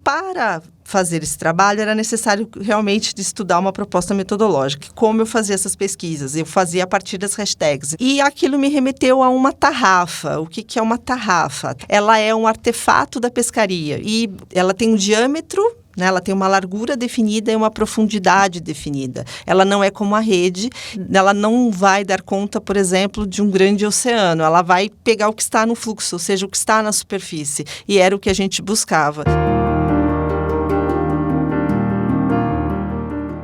para fazer esse trabalho, era necessário realmente de estudar uma proposta metodológica. Como eu fazia essas pesquisas? Eu fazia a partir das hashtags. E aquilo me remeteu a uma tarrafa. O que é uma tarrafa? Ela é um artefato da pescaria e ela tem um diâmetro, né? Ela tem uma largura definida e uma profundidade definida. Ela não é como a rede, ela não vai dar conta, por exemplo, de um grande oceano. Ela vai pegar o que está no fluxo, ou seja, o que está na superfície. E era o que a gente buscava.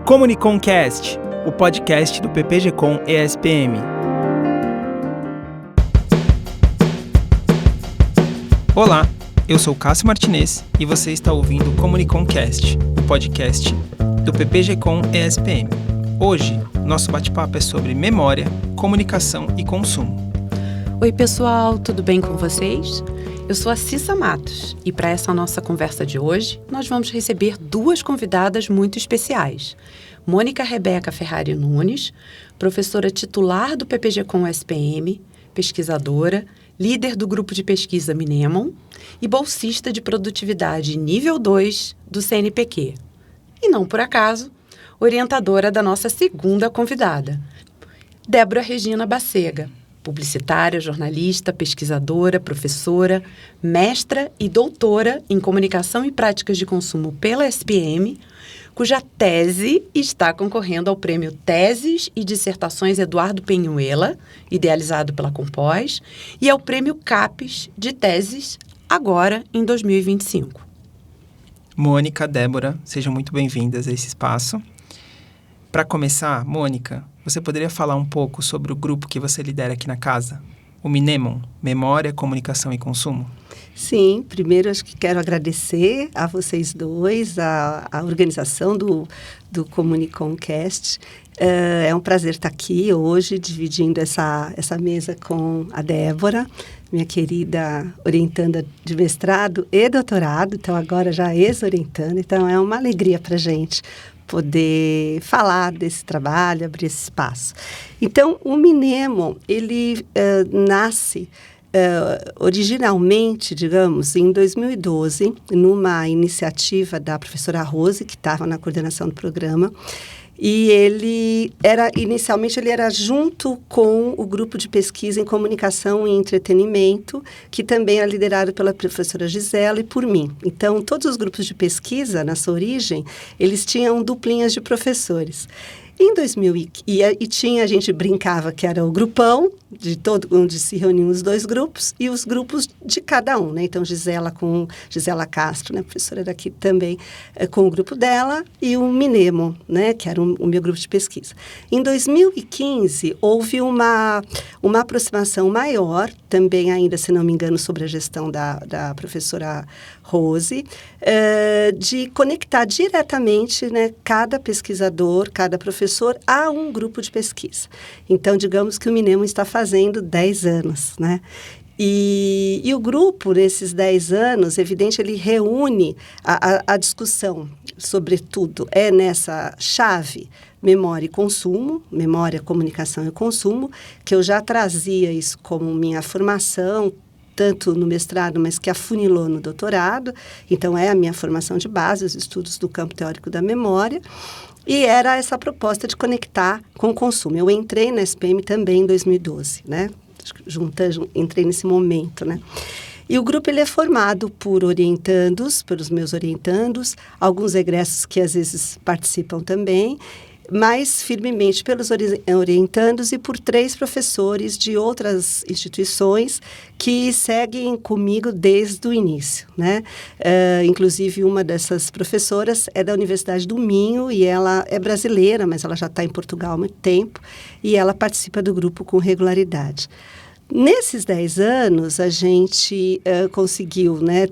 Comuniconcast, o podcast do PPG-Com ESPM. Olá, eu sou Cássio Martinez e você está ouvindo o Comuniconcast, o podcast do PPG-Com ESPM. Hoje, nosso bate-papo é sobre memória, comunicação e consumo. Oi pessoal, tudo bem com vocês? Eu sou a Cissa Matos e para essa nossa conversa de hoje, nós vamos receber duas convidadas muito especiais. Mônica Rebeca Ferrari Nunes, professora titular do PPG-Com SPM, pesquisadora, líder do grupo de pesquisa Minemon e bolsista de produtividade nível 2 do CNPq. E não por acaso, orientadora da nossa segunda convidada, Débora Regina Bacega, publicitária, jornalista, pesquisadora, professora, mestra e doutora em Comunicação e Práticas de Consumo pela SPM, cuja tese está concorrendo ao Prêmio Teses e Dissertações Eduardo Penhuela, idealizado pela Compós, e ao Prêmio CAPES de Teses, agora em 2025. Mônica, Débora, sejam muito bem-vindas a esse espaço. Para começar, Mônica, você poderia falar um pouco sobre o grupo que você lidera aqui na casa? O Minemon, Memória, Comunicação e Consumo? Sim, primeiro acho que quero agradecer a vocês dois, a organização do Comuniconcast. É um prazer estar aqui hoje, dividindo essa mesa com a Débora, minha querida orientanda de mestrado e doutorado, então agora já ex-orientanda, então é uma alegria para a gente poder falar desse trabalho, abrir esse espaço. Então, o Minemon, ele nasce originalmente, digamos, em 2012, numa iniciativa da professora Rose, que estava na coordenação do programa, e inicialmente ele era junto com o grupo de pesquisa em comunicação e entretenimento, que também era liderado pela professora Gisela e por mim. Então, todos os grupos de pesquisa, na sua origem, eles tinham duplinhas de professores. Em 2000, a gente brincava que era o grupão, onde se reuniam os dois grupos, e os grupos de cada um, né? Então, Gisela Castro, né? Professora daqui também, com o grupo dela, e o Minemon, né? Que era o meu grupo de pesquisa. Em 2015, houve uma aproximação maior, também ainda, se não me engano, sobre a gestão da professora Rose, de conectar diretamente, né, cada pesquisador, cada professor a um grupo de pesquisa. Então, digamos que o Minemon está fazendo 10 anos, né? E o grupo, nesses 10 anos, evidente, ele reúne a discussão, sobretudo, nessa chave memória e consumo, memória, comunicação e consumo, que eu já trazia isso como minha formação, tanto no mestrado, mas que afunilou no doutorado. Então, é a minha formação de base, os estudos do campo teórico da memória. E era essa proposta de conectar com o consumo. Eu entrei na SPM também em 2012, né? Entrei nesse momento, né? E o grupo ele é formado por orientandos, pelos meus orientandos, alguns egressos que às vezes participam também, mais firmemente pelos orientandos e por 3 professores de outras instituições que seguem comigo desde o início, né? Inclusive, uma dessas professoras é da Universidade do Minho e ela é brasileira, mas ela já está em Portugal há muito tempo e ela participa do grupo com regularidade. Nesses 10 anos, a gente conseguiu, né,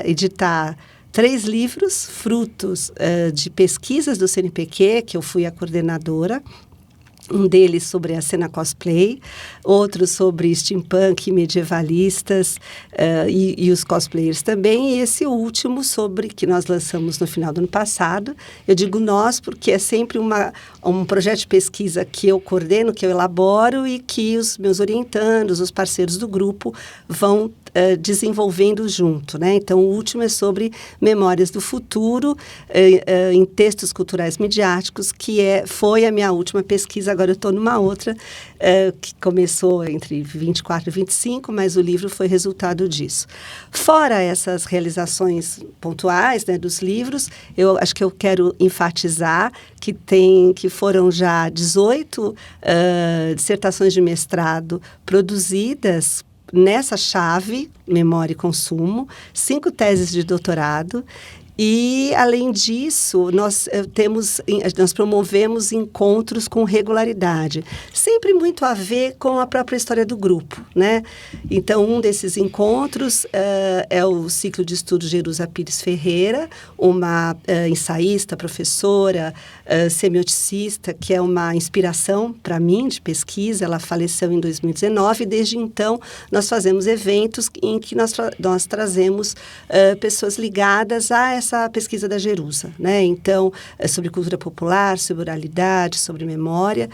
editar 3 livros, frutos de pesquisas do CNPq, que eu fui a coordenadora. Um deles sobre a cena cosplay, outro sobre steampunk, medievalistas e os cosplayers também, e esse último que nós lançamos no final do ano passado. Eu digo nós porque é sempre um projeto de pesquisa que eu coordeno, que eu elaboro e que os meus orientandos, os parceiros do grupo vão desenvolvendo junto, né? Então, o último é sobre memórias do futuro em textos culturais midiáticos, que foi a minha última pesquisa. Agora eu estou numa outra que começou entre 24 e 25, mas o livro foi resultado disso. Fora essas realizações pontuais, né, dos livros, eu acho que eu quero enfatizar que foram já 18 dissertações de mestrado produzidas nessa chave, memória e consumo, 5 teses de doutorado. E, além disso, nós promovemos encontros com regularidade, sempre muito a ver com a própria história do grupo, né? Então, um desses encontros é o ciclo de estudos Jerusa Pires Ferreira, uma ensaísta, professora, semioticista, que é uma inspiração para mim de pesquisa. Ela faleceu em 2019 e, desde então, nós fazemos eventos em que nós trazemos pessoas ligadas a essa pesquisa da Jerusa, né? Então, sobre cultura popular, sobre oralidade, sobre memória.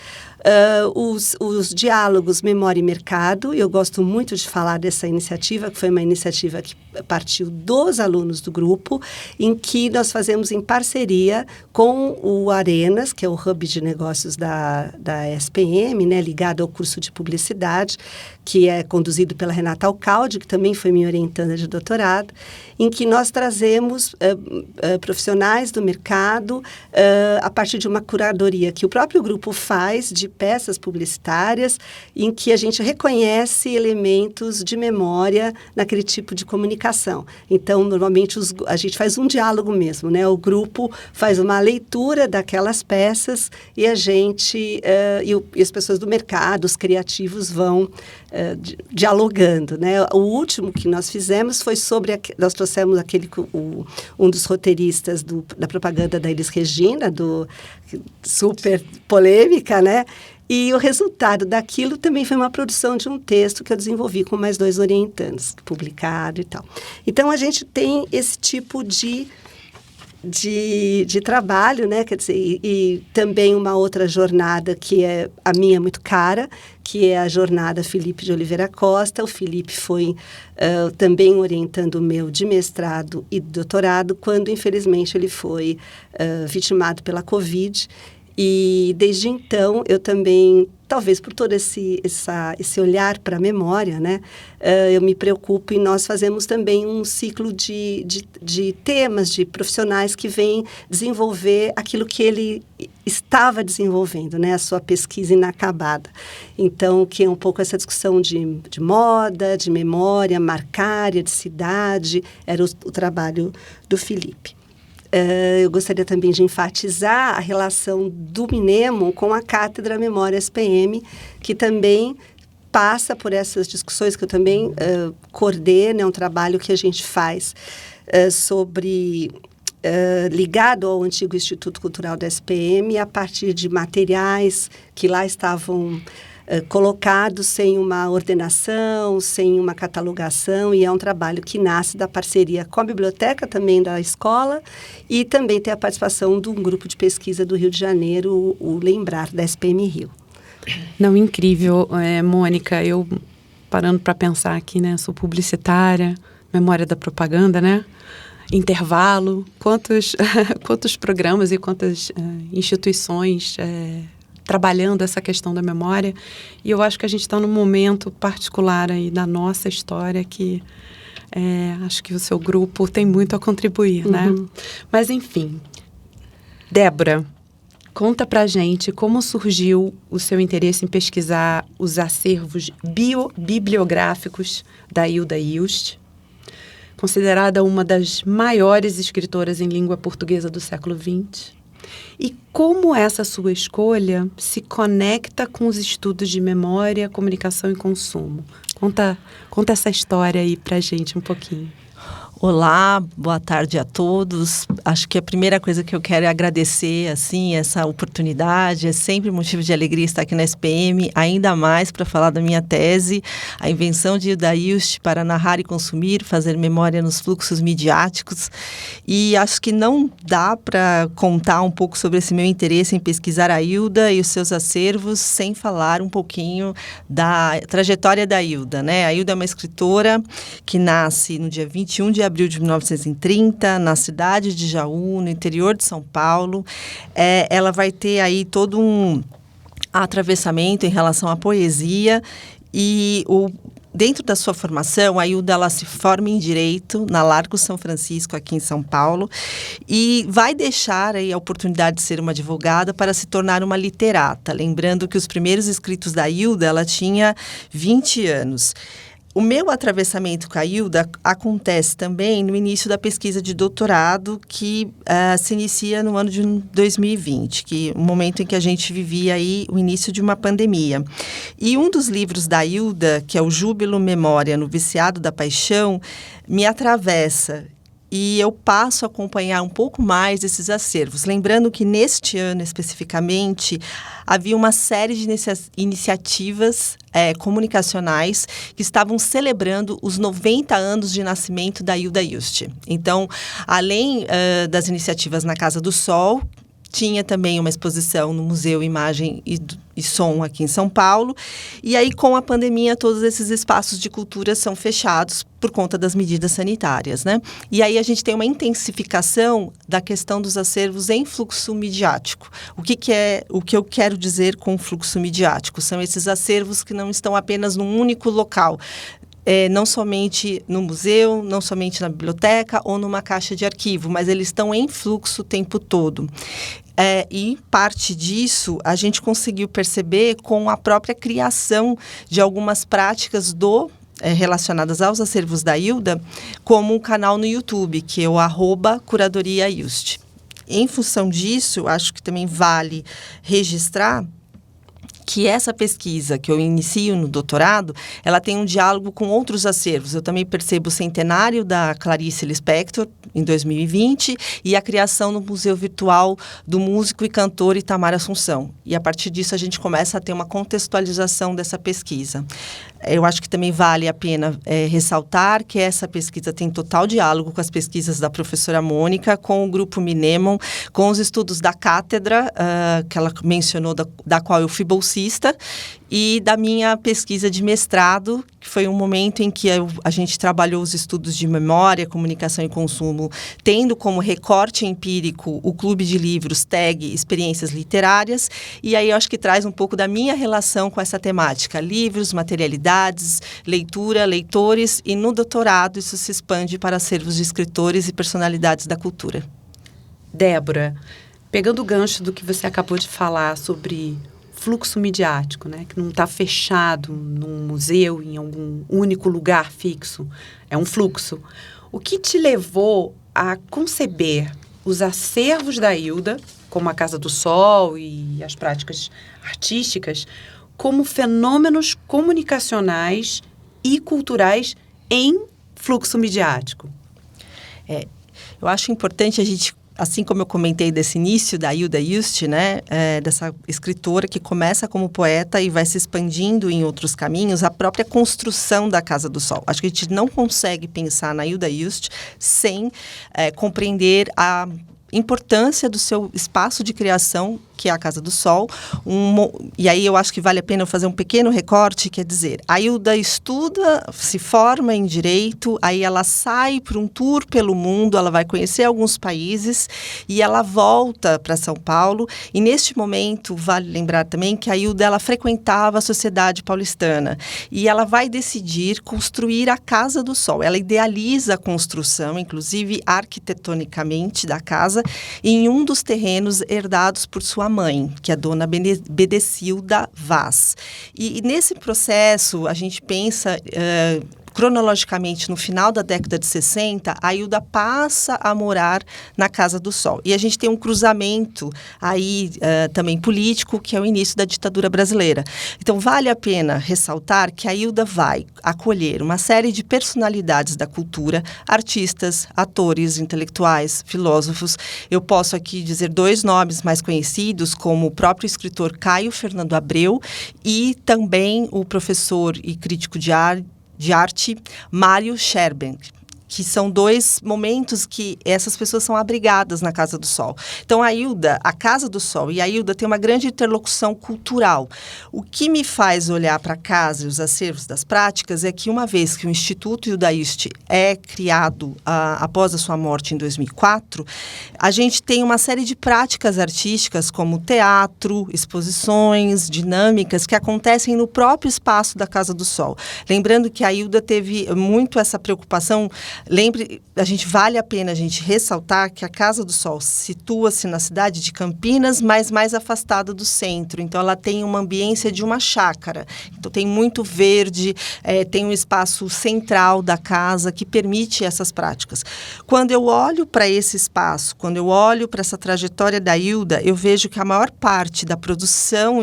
Os diálogos Memória e Mercado, eu gosto muito de falar dessa iniciativa, que foi uma iniciativa que partiu dos alunos do grupo, em que nós fazemos em parceria com o Arenas, que é o hub de negócios da SPM, né, ligado ao curso de publicidade, que é conduzido pela Renata Alcalde, que também foi minha orientanda de doutorado, em que nós trazemos profissionais do mercado a partir de uma curadoria que o próprio grupo faz de peças publicitárias, em que a gente reconhece elementos de memória naquele tipo de comunicação. Então, normalmente, a gente faz um diálogo mesmo, né? O grupo faz uma leitura daquelas peças e a gente, e as pessoas do mercado, os criativos, vão dialogando, né? O último que nós fizemos foi sobre, nós trouxemos um dos roteiristas da propaganda da Elis Regina, super polêmica, né? E o resultado daquilo também foi uma produção de um texto que eu desenvolvi com mais 2 orientandos, publicado e tal. Então, a gente tem esse tipo de trabalho, né? Quer dizer, e também uma outra jornada que é a minha muito cara, que é a jornada Felipe de Oliveira Costa. O Felipe foi também orientando o meu de mestrado e doutorado, quando, infelizmente, ele foi vitimado pela Covid. E, desde então, eu também, talvez por todo esse olhar para a memória, né, eu me preocupo, e nós fazemos também um ciclo de temas, de profissionais que vêm desenvolver aquilo que ele estava desenvolvendo, né, a sua pesquisa inacabada. Então, que é um pouco essa discussão de moda, de memória, marcária, de cidade, era o trabalho do Felipe. Eu gostaria também de enfatizar a relação do Minemon com a Cátedra Memória SPM, que também passa por essas discussões, que eu também coordeno, é um trabalho que a gente faz ligado ao antigo Instituto Cultural da SPM, a partir de materiais que lá estavam colocados sem uma ordenação, sem uma catalogação, e é um trabalho que nasce da parceria com a biblioteca também da escola, e também tem a participação de um grupo de pesquisa do Rio de Janeiro, o Lembrar, da SPM Rio. Não, incrível, Mônica, eu parando para pensar aqui, né, sou publicitária, memória da propaganda, né? Intervalo, quantos programas e quantas instituições trabalhando essa questão da memória, e eu acho que a gente está num momento particular aí da nossa história que acho que o seu grupo tem muito a contribuir, né? Mas, enfim, Débora, conta pra gente como surgiu o seu interesse em pesquisar os acervos bibliográficos da Hilda Hilst, considerada uma das maiores escritoras em língua portuguesa do século XX. E como essa sua escolha se conecta com os estudos de memória, comunicação e consumo? Conta essa história aí pra gente um pouquinho. Olá, boa tarde a todos. Acho que a primeira coisa que eu quero é agradecer, assim, essa oportunidade. É sempre motivo de alegria estar aqui na SPM, ainda mais para falar da minha tese, a invenção de Hilda Hilst para narrar e consumir, fazer memória nos fluxos midiáticos. E acho que não dá para contar um pouco sobre esse meu interesse em pesquisar a Hilda e os seus acervos sem falar um pouquinho da trajetória da Hilda, né? A Hilda é uma escritora que nasce no dia 21 de abril de 1930, na cidade de Jaú, no interior de São Paulo. Ela vai ter aí todo um atravessamento em relação à poesia e dentro da sua formação, a Hilda ela se forma em Direito na Largo São Francisco, aqui em São Paulo, e vai deixar aí a oportunidade de ser uma advogada para se tornar uma literata. Lembrando que os primeiros escritos da Hilda, ela tinha 20 anos. O meu atravessamento com a Hilda acontece também no início da pesquisa de doutorado, que se inicia no ano de 2020, que é o momento em que a gente vivia aí o início de uma pandemia. E um dos livros da Hilda, que é o Júbilo Memória no Viciado da Paixão, me atravessa. E eu passo a acompanhar um pouco mais esses acervos. Lembrando que neste ano, especificamente, havia uma série de iniciativas comunicacionais que estavam celebrando os 90 anos de nascimento da Hilda Hilst. Então, além das iniciativas na Casa do Sol, tinha também uma exposição no Museu Imagem e Som aqui em São Paulo. E aí, com a pandemia, todos esses espaços de cultura são fechados por conta das medidas sanitárias, né? E aí a gente tem uma intensificação da questão dos acervos em fluxo midiático. O que eu quero dizer com fluxo midiático? São esses acervos que não estão apenas num único local. Não somente no museu, não somente na biblioteca ou numa caixa de arquivo, mas eles estão em fluxo o tempo todo. E parte disso a gente conseguiu perceber com a própria criação de algumas práticas relacionadas aos acervos da Hilda, como um canal no YouTube, que é o @curadoriahilst. Em função disso, acho que também vale registrar que essa pesquisa que eu inicio no doutorado, ela tem um diálogo com outros acervos. Eu também percebo o centenário da Clarice Lispector, em 2020, e a criação no Museu Virtual do músico e cantor Itamar Assunção. E, a partir disso, a gente começa a ter uma contextualização dessa pesquisa. Eu acho que também vale a pena ressaltar que essa pesquisa tem total diálogo com as pesquisas da professora Mônica, com o grupo Minemon, com os estudos da cátedra, que ela mencionou, da qual eu fui bolsista, e da minha pesquisa de mestrado, que foi um momento em que a gente trabalhou os estudos de memória, comunicação e consumo, tendo como recorte empírico o Clube de Livros TAG Experiências Literárias, e aí eu acho que traz um pouco da minha relação com essa temática, livros, materialidades, leitura, leitores, e no doutorado isso se expande para acervos de escritores e personalidades da cultura. Débora, pegando o gancho do que você acabou de falar sobre fluxo midiático, né, que não está fechado num museu, em algum único lugar fixo, é um fluxo. O que te levou a conceber os acervos da Hilda, como a Casa do Sol e as práticas artísticas, como fenômenos comunicacionais e culturais em fluxo midiático? Eu acho importante a gente, assim como eu comentei desse início da Hilda Hilst, né, dessa escritora que começa como poeta e vai se expandindo em outros caminhos, a própria construção da Casa do Sol. Acho que a gente não consegue pensar na Hilda Hilst sem compreender a importância do seu espaço de criação, que é a Casa do Sol. E aí eu acho que vale a pena eu fazer um pequeno recorte, quer dizer, a Hilda estuda, se forma em Direito, aí ela sai para um tour pelo mundo, ela vai conhecer alguns países e ela volta para São Paulo. E neste momento, vale lembrar também que a Hilda ela frequentava a Sociedade Paulistana e ela vai decidir construir a Casa do Sol. Ela idealiza a construção, inclusive arquitetonicamente, da casa, em um dos terrenos herdados por sua mãe, que é a dona Bedecilda Vaz. E nesse processo, a gente pensa cronologicamente, no final da década de 60, a Hilda passa a morar na Casa do Sol. E a gente tem um cruzamento aí também político, que é o início da ditadura brasileira. Então, vale a pena ressaltar que a Hilda vai acolher uma série de personalidades da cultura, artistas, atores, intelectuais, filósofos. Eu posso aqui dizer 2 nomes mais conhecidos, como o próprio escritor Caio Fernando Abreu e também o professor e crítico de arte Mário Scherbenck, que são 2 momentos que essas pessoas são abrigadas na Casa do Sol. Então, a Casa do Sol e a Hilda têm uma grande interlocução cultural. O que me faz olhar para a casa e os acervos das práticas é que, uma vez que o Instituto Hildaíste é criado após a sua morte em 2004, a gente tem uma série de práticas artísticas, como teatro, exposições, dinâmicas, que acontecem no próprio espaço da Casa do Sol. Lembrando que a Hilda teve muito essa preocupação. Vale a pena a gente ressaltar que a Casa do Sol situa-se na cidade de Campinas, mas mais afastada do centro. Então, ela tem uma ambiência de uma chácara. Então, tem muito verde, tem um espaço central da casa que permite essas práticas. Quando eu olho para esse espaço, quando eu olho para essa trajetória da Hilda, eu vejo que a maior parte da produção,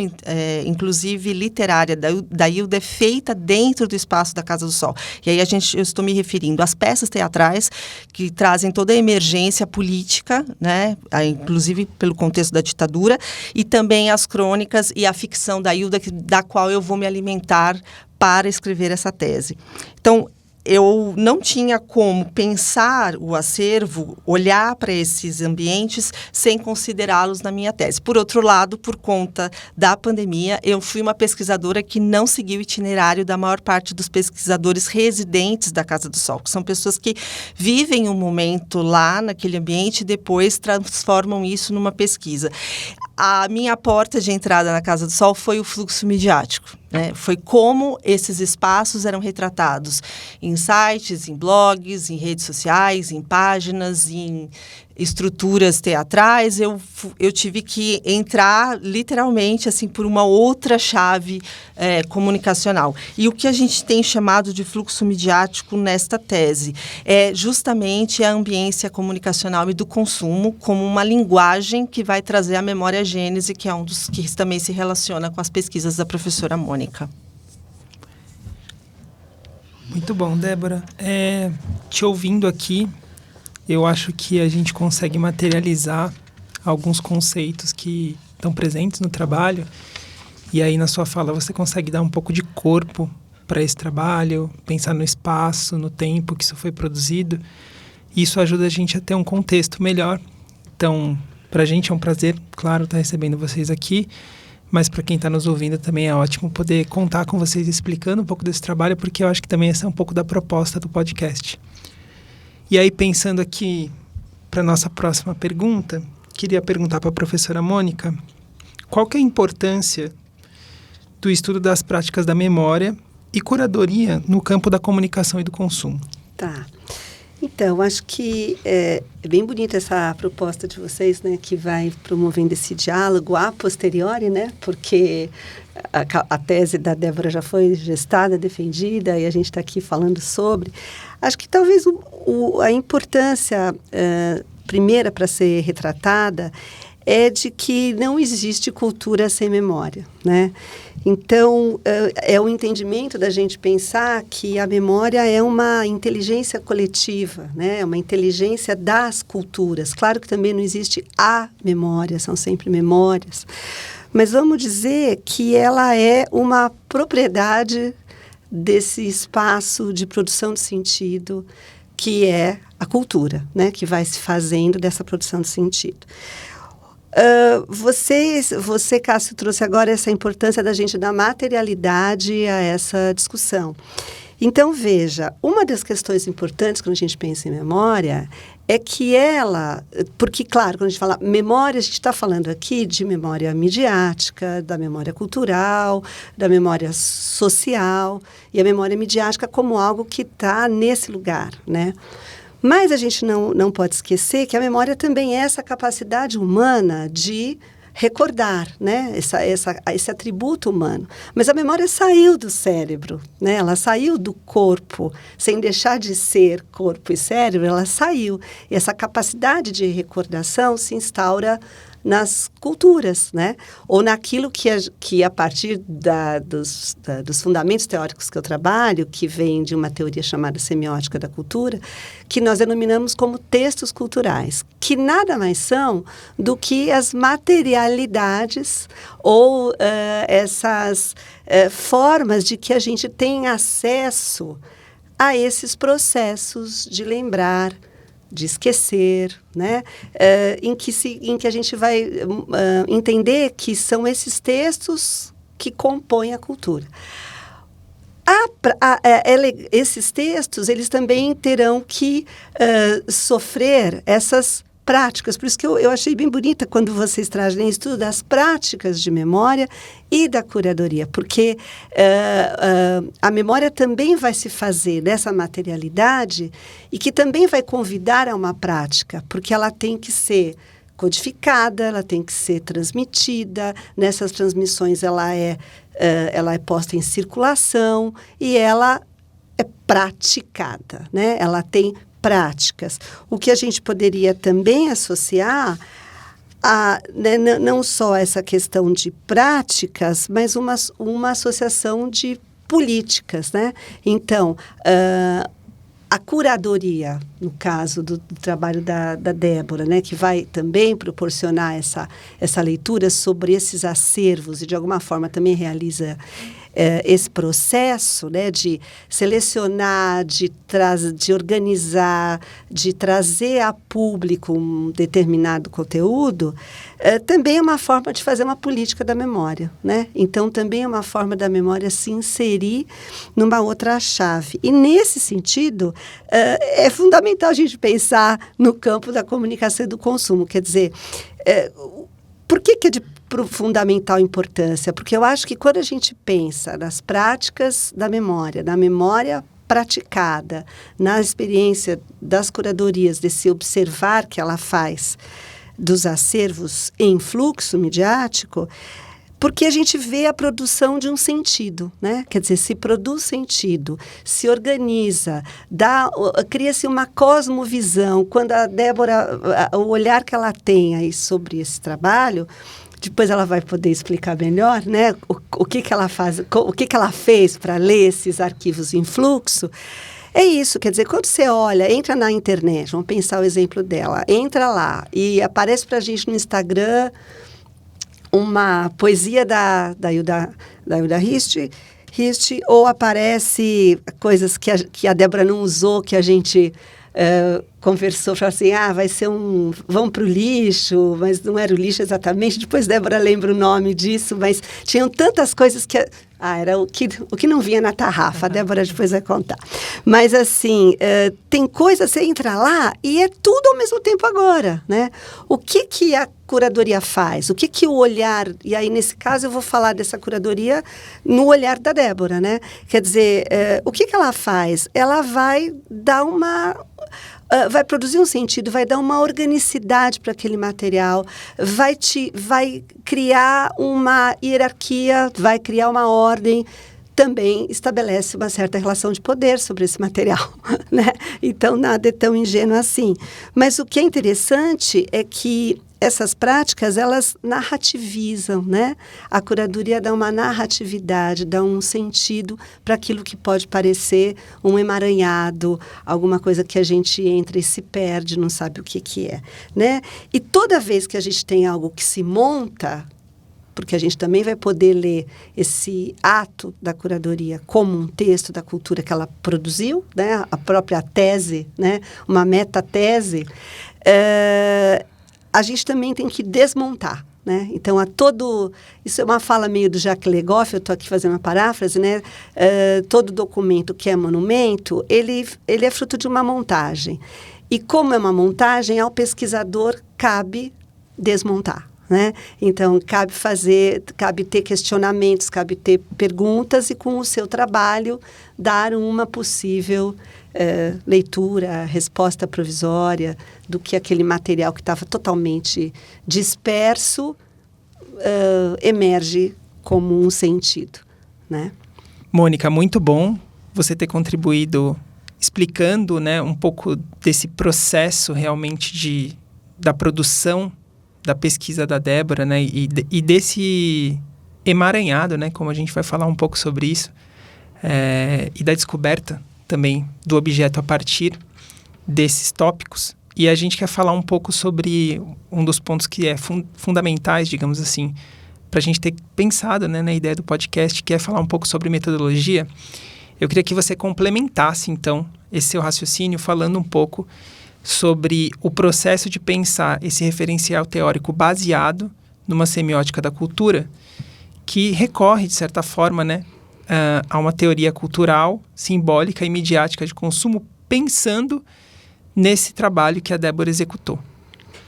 inclusive literária, da Hilda é feita dentro do espaço da Casa do Sol. E aí eu estou me referindo às peças teatrais que trazem toda a emergência política, né, inclusive pelo contexto da ditadura, e também as crônicas e a ficção da Hilda, da qual eu vou me alimentar para escrever essa tese. Então, eu não tinha como pensar o acervo, olhar para esses ambientes sem considerá-los na minha tese. Por outro lado, por conta da pandemia, eu fui uma pesquisadora que não seguiu o itinerário da maior parte dos pesquisadores residentes da Casa do Sol, que são pessoas que vivem um momento lá naquele ambiente e depois transformam isso numa pesquisa. A minha porta de entrada na Casa do Sol foi o fluxo midiático, né? Foi como esses espaços eram retratados em sites, em blogs, em redes sociais, em páginas, em estruturas teatrais. Eu tive que entrar literalmente assim por uma outra chave comunicacional. E o que a gente tem chamado de fluxo midiático nesta tese é justamente a ambiência comunicacional e do consumo como uma linguagem que vai trazer a memória gênese, que é um dos que também se relaciona com as pesquisas da professora Mônica. Muito bom, Débora. Te ouvindo aqui, eu acho que a gente consegue materializar alguns conceitos que estão presentes no trabalho. E aí, na sua fala, você consegue dar um pouco de corpo para esse trabalho, pensar no espaço, no tempo que isso foi produzido. E isso ajuda a gente a ter um contexto melhor. Então, para a gente é um prazer, claro, estar recebendo vocês aqui. Mas para quem está nos ouvindo também é ótimo poder contar com vocês explicando um pouco desse trabalho, porque eu acho que também essa é um pouco da proposta do podcast. E aí, pensando aqui para a nossa próxima pergunta, queria perguntar para a professora Mônica qual que é a importância do estudo das práticas da memória e curadoria no campo da comunicação e do consumo. Tá. Então, acho que é bem bonita essa proposta de vocês, né, que vai promovendo esse diálogo a posteriori, né, porque a tese da Débora já foi gestada, defendida, e a gente está aqui falando sobre. Acho que talvez a importância primeira para ser retratada é de que não existe cultura sem memória, né? Então, é o entendimento da gente pensar que a memória é uma inteligência coletiva, né? É uma inteligência das culturas. Claro que também não existe a memória, são sempre memórias. Mas vamos dizer que ela é uma propriedade desse espaço de produção de sentido que é a cultura, né? Que vai se fazendo dessa produção de sentido. Você, Cássio, trouxe agora essa importância da gente dar materialidade a essa discussão. Então, veja, uma das questões importantes quando a gente pensa em memória é que porque, claro, quando a gente fala memória, a gente está falando aqui de memória midiática, da memória cultural, da memória social, e a memória midiática como algo que está nesse lugar, né? Mas a gente não pode esquecer que a memória também é essa capacidade humana de recordar, né? Esse atributo humano. Mas a memória saiu do cérebro, né? Ela saiu do corpo, sem deixar de ser corpo e cérebro, ela saiu. E essa capacidade de recordação se instaura nas culturas, né? Ou naquilo que a partir dos fundamentos teóricos que eu trabalho, que vem de uma teoria chamada semiótica da cultura, que nós denominamos como textos culturais, que nada mais são do que as materialidades ou essas formas de que a gente tem acesso a esses processos de lembrar, de esquecer, né? Em que a gente vai entender que são esses textos que compõem a cultura. Esses textos, eles também terão que sofrer essas práticas. Por isso que eu achei bem bonita quando vocês trazem estudo das práticas de memória e da curadoria, porque a memória também vai se fazer dessa materialidade e que também vai convidar a uma prática, porque ela tem que ser codificada, ela tem que ser transmitida. Nessas transmissões ela é posta em circulação e ela é praticada, né? Ela tem práticas. O que a gente poderia também associar né, não só essa questão de práticas, mas uma associação de políticas, né? Então, a curadoria, no caso do trabalho da Débora, né, que vai também proporcionar essa leitura sobre esses acervos e, de alguma forma, também realiza esse processo, né, de selecionar, de organizar, de trazer a público um determinado conteúdo, também é uma forma de fazer uma política da memória, né? Então, também é uma forma da memória se inserir numa outra chave. E, nesse sentido, é fundamental a gente pensar no campo da comunicação e do consumo. Quer dizer, por que é de fundamental importância? Porque eu acho que quando a gente pensa nas práticas da memória, na memória praticada, na experiência das curadorias, desse observar que ela faz dos acervos em fluxo midiático, porque a gente vê a produção de um sentido, né? Quer dizer, se produz sentido, se organiza, cria-se uma cosmovisão. Quando a Débora, o olhar que ela tem aí sobre esse trabalho, depois ela vai poder explicar melhor, né? O que ela faz, o que ela fez para ler esses arquivos em fluxo. É isso, quer dizer, quando você olha, entra na internet, vamos pensar o exemplo dela, entra lá e aparece para a gente no Instagram uma poesia da Hilda Hist, ou aparece coisas que a Débora não usou, que a gente conversou, falou assim, vai ser vamos para o lixo, mas não era o lixo exatamente. Depois Débora lembra o nome disso, mas tinham tantas coisas que... era o que não vinha na tarrafa, a Débora depois vai contar. Mas, assim, tem coisa, você entra lá e é tudo ao mesmo tempo agora, né? O que a curadoria faz? O que o olhar... E aí, nesse caso, eu vou falar dessa curadoria no olhar da Débora, né? Quer dizer, o que ela faz? Ela vai dar vai produzir um sentido, vai dar uma organicidade para aquele material, vai criar uma hierarquia, vai criar uma ordem, também estabelece uma certa relação de poder sobre esse material, né? Então, nada é tão ingênuo assim. Mas o que é interessante é que essas práticas, elas narrativizam, né? A curadoria dá uma narratividade, dá um sentido para aquilo que pode parecer um emaranhado, alguma coisa que a gente entra e se perde, não sabe o que é, né? E toda vez que a gente tem algo que se monta, porque a gente também vai poder ler esse ato da curadoria como um texto da cultura que ela produziu, né? A própria tese, né? Uma metatese, a gente também tem que desmontar, né? Então, isso é uma fala meio do Jacques Legoff, eu estou aqui fazendo uma paráfrase, né? Todo documento que é monumento, ele é fruto de uma montagem. E como é uma montagem, ao pesquisador cabe desmontar, né? Então, cabe ter questionamentos, cabe ter perguntas e, com o seu trabalho, dar uma possível leitura, resposta provisória do que aquele material que estava totalmente disperso emerge como um sentido, né? Mônica, muito bom você ter contribuído explicando, né, um pouco desse processo realmente da produção da pesquisa da Débora, né, e desse emaranhado, né, como a gente vai falar um pouco sobre isso, e da descoberta também do objeto a partir desses tópicos. E a gente quer falar um pouco sobre um dos pontos que é fundamentais, digamos assim, para a gente ter pensado, né, na ideia do podcast, que é falar um pouco sobre metodologia. Eu queria que você complementasse, então, esse seu raciocínio falando um pouco sobre o processo de pensar esse referencial teórico baseado numa semiótica da cultura, que recorre, de certa forma, né, a uma teoria cultural, simbólica e midiática de consumo, pensando nesse trabalho que a Débora executou.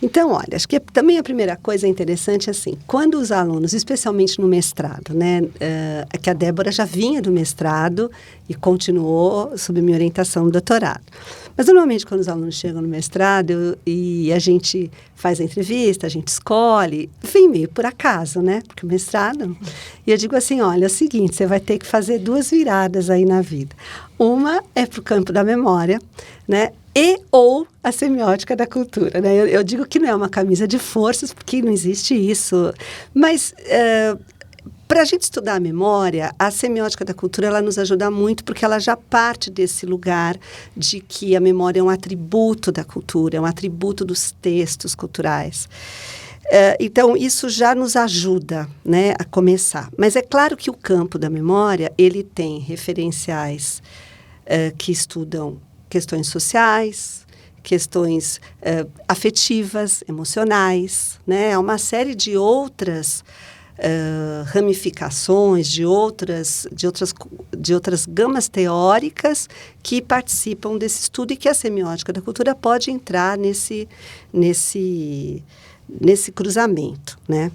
Então, olha, acho que também a primeira coisa interessante, assim, quando os alunos, especialmente no mestrado, né, que a Débora já vinha do mestrado e continuou sob minha orientação no doutorado. Mas, normalmente, quando os alunos chegam no mestrado e a gente faz a entrevista, a gente escolhe, vem meio por acaso, né, porque o mestrado... E eu digo assim, olha, é o seguinte, você vai ter que fazer 2 viradas aí na vida. Uma é para o campo da memória, né, e ou a semiótica da cultura, né? Eu digo que não é uma camisa de forças, porque não existe isso. Mas, para a gente estudar a memória, a semiótica da cultura, ela nos ajuda muito, porque ela já parte desse lugar de que a memória é um atributo da cultura, é um atributo dos textos culturais. Então, isso já nos ajuda, né, a começar. Mas é claro que o campo da memória, ele tem referenciais que estudam questões sociais, questões afetivas, emocionais, né? Há uma série de outras ramificações, de outras gamas teóricas que participam desse estudo e que a semiótica da cultura pode entrar nesse cruzamento, né?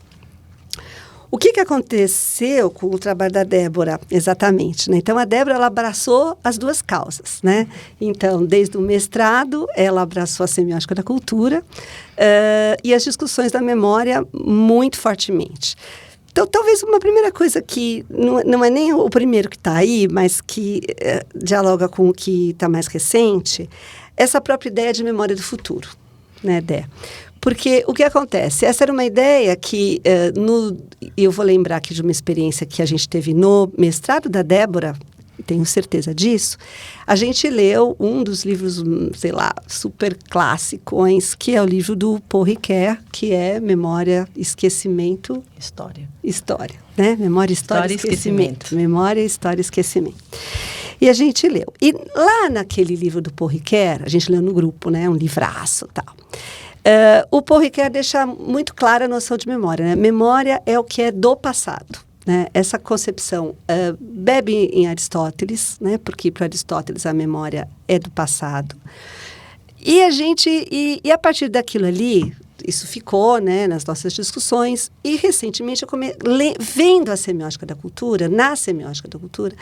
O que aconteceu com o trabalho da Débora, exatamente, né? Então, a Débora, ela abraçou as 2 causas, né? Então, desde o mestrado, ela abraçou a semiótica da cultura e as discussões da memória muito fortemente. Então, talvez uma primeira coisa que não é nem o primeiro que está aí, mas que dialoga com o que está mais recente, essa própria ideia de memória do futuro, né, Dé? Porque o que acontece? Essa era uma ideia que, eu vou lembrar aqui de uma experiência que a gente teve no mestrado da Débora, tenho certeza disso. A gente leu um dos livros, sei lá, super clássicos, que é o livro do Paul Ricoeur, que é Memória, Esquecimento... História, né? Memória, História, Esquecimento. Memória, História, Esquecimento. E a gente leu. E lá naquele livro do Paul Ricoeur, a gente leu no grupo, né? Um livraço e tal. O Paul Ricoeur deixa muito clara a noção de memória, né? Memória é o que é do passado, né? Essa concepção bebe em Aristóteles, né? Porque para Aristóteles a memória é do passado. E a partir daquilo ali, isso ficou, né, nas nossas discussões. E recentemente, vendo a semiótica da cultura, na semiótica da cultura,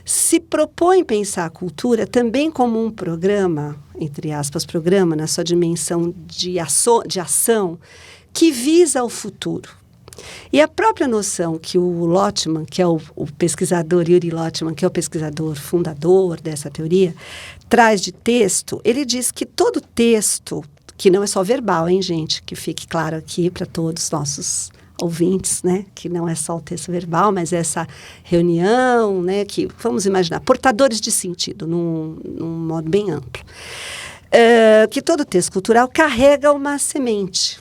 se propõe pensar a cultura também como um programa, entre aspas, programa, na sua dimensão de ação, que visa o futuro. E a própria noção que o Lotman, que é o pesquisador, Yuri Lotman, que é o pesquisador fundador dessa teoria, traz de texto, ele diz que todo texto, que não é só verbal, hein, gente, que fique claro aqui para todos os nossos ouvintes, né, que não é só o texto verbal, mas essa reunião, né, que, vamos imaginar, portadores de sentido, num modo bem amplo. Que todo texto cultural carrega uma semente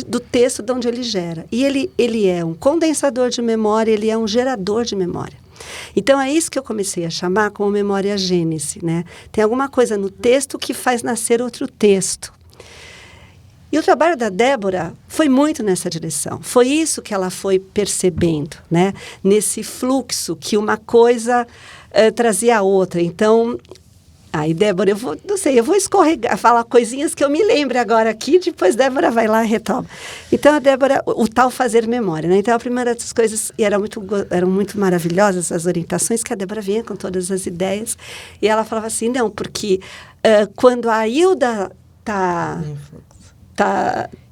do texto de onde ele gera. E ele é um condensador de memória, ele é um gerador de memória. Então, é isso que eu comecei a chamar como memória gênese, né? Tem alguma coisa no texto que faz nascer outro texto. E o trabalho da Débora foi muito nessa direção. Foi isso que ela foi percebendo, né? Nesse fluxo que uma coisa trazia a outra. Então... Aí, Débora, eu vou escorregar, falar coisinhas que eu me lembre agora aqui, depois Débora vai lá e retoma. Então, a Débora, o tal fazer memória, né? Então, a primeira das coisas, e eram muito maravilhosas as orientações, que a Débora vinha com todas as ideias, e ela falava assim, não, porque quando a Hilda tá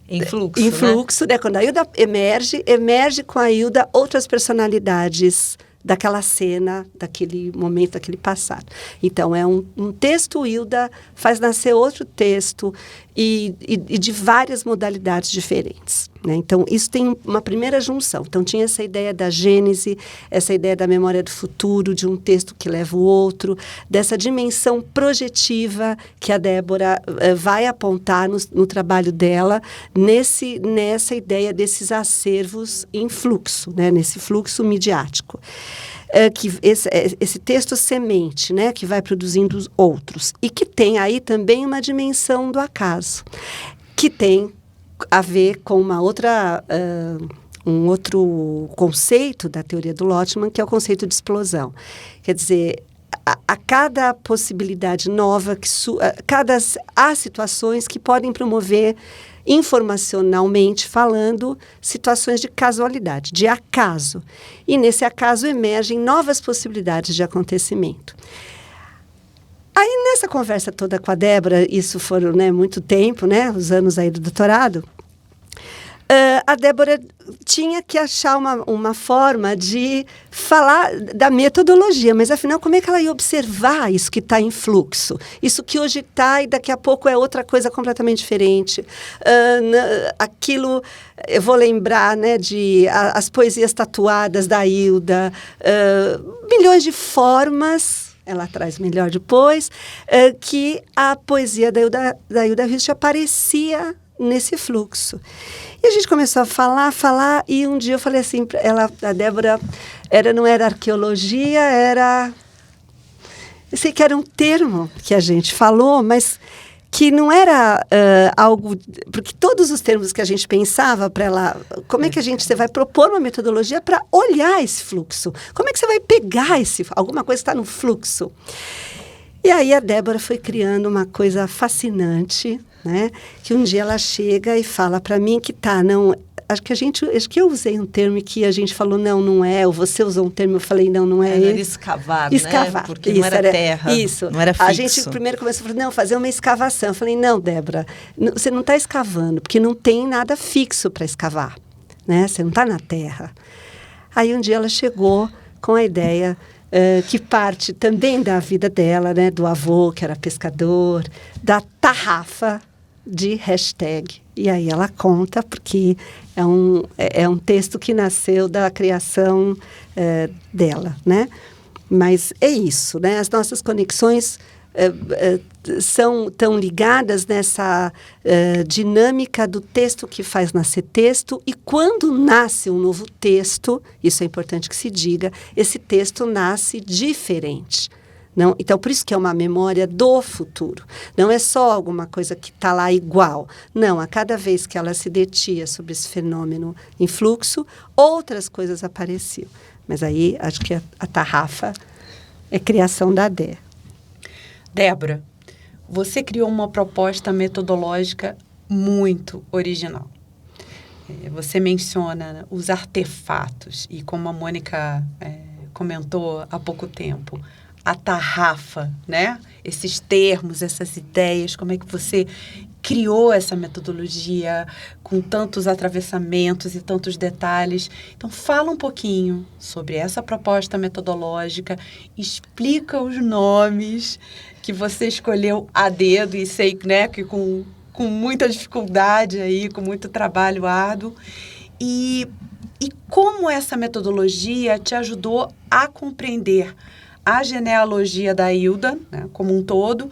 Em fluxo, em né? fluxo, né? Quando a Hilda emerge com a Hilda outras personalidades daquela cena, daquele momento, daquele passado. Então, é um texto, Hilda faz nascer outro texto e de várias modalidades diferentes, né? Então, isso tem uma primeira junção. Então, tinha essa ideia da gênese, essa ideia da memória do futuro, de um texto que leva o outro, dessa dimensão projetiva que a Débora vai apontar no trabalho dela, nessa ideia desses acervos em fluxo, né? Nesse fluxo midiático. Que esse texto semente, né, que vai produzindo os outros, e que tem aí também uma dimensão do acaso, que tem a ver com um outro conceito da teoria do Lotman, que é o conceito de explosão. Quer dizer, a cada possibilidade nova, há situações que podem promover, informacionalmente falando, situações de casualidade, de acaso. E nesse acaso emergem novas possibilidades de acontecimento. Aí, nessa conversa toda com a Débora, isso foram, né, muito tempo, né, os anos aí do doutorado, a Débora tinha que achar uma forma de falar da metodologia, mas afinal, como é que ela ia observar isso que está em fluxo? Isso que hoje está e daqui a pouco é outra coisa completamente diferente. Aquilo, eu vou lembrar, né, as poesias tatuadas da Hilda, milhões de formas, ela traz melhor depois, que a poesia da Hilda Hilst aparecia nesse fluxo. E a gente começou a falar, e um dia eu falei assim, a Débora, não era arqueologia, eu sei que era um termo que a gente falou, mas que não era algo, porque todos os termos que a gente pensava para ela, como é que você vai propor uma metodologia para olhar esse fluxo? Como é que você vai pegar alguma coisa que está no fluxo? E aí a Débora foi criando uma coisa fascinante, né? Que um dia ela chega e fala para mim que acho que eu usei um termo que a gente falou, não é, ou você usou um termo, eu falei, não é. Era escavar, né? Porque isso, não era terra, isso. Não era fixo. A gente primeiro começou a falar, fazer uma escavação. Eu falei, não, Débora, você não está escavando, porque não tem nada fixo para escavar, né? Você não está na terra. Aí um dia ela chegou com a ideia que parte também da vida dela, né? Do avô, que era pescador, da tarrafa de hashtag. E aí ela conta, porque é um texto que nasceu da criação dela, né? Mas é isso, né? As nossas conexões são tão ligadas nessa dinâmica do texto que faz nascer texto, e quando nasce um novo texto, isso é importante que se diga, esse texto nasce diferente. Não, então, por isso que é uma memória do futuro. Não é só alguma coisa que está lá igual. Não, a cada vez que ela se detinha sobre esse fenômeno em fluxo, outras coisas apareciam. Mas aí, acho que a tarrafa é criação da Dé. Débora, você criou uma proposta metodológica muito original. Você menciona os artefatos e, como a Mônica comentou há pouco tempo, a tarrafa, né? Esses termos, essas ideias, como é que você criou essa metodologia com tantos atravessamentos e tantos detalhes. Então, fala um pouquinho sobre essa proposta metodológica, explica os nomes que você escolheu a dedo, e sei, né, que com muita dificuldade aí, com muito trabalho árduo, e como essa metodologia te ajudou a compreender a genealogia da Hilda, né, como um todo,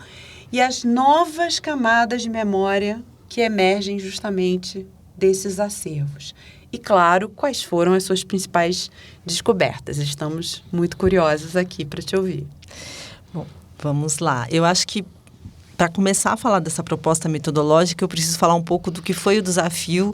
e as novas camadas de memória que emergem justamente desses acervos. E, claro, quais foram as suas principais descobertas? Estamos muito curiosos aqui para te ouvir. Bom, vamos lá. Eu acho que, para começar a falar dessa proposta metodológica, eu preciso falar um pouco do que foi o desafio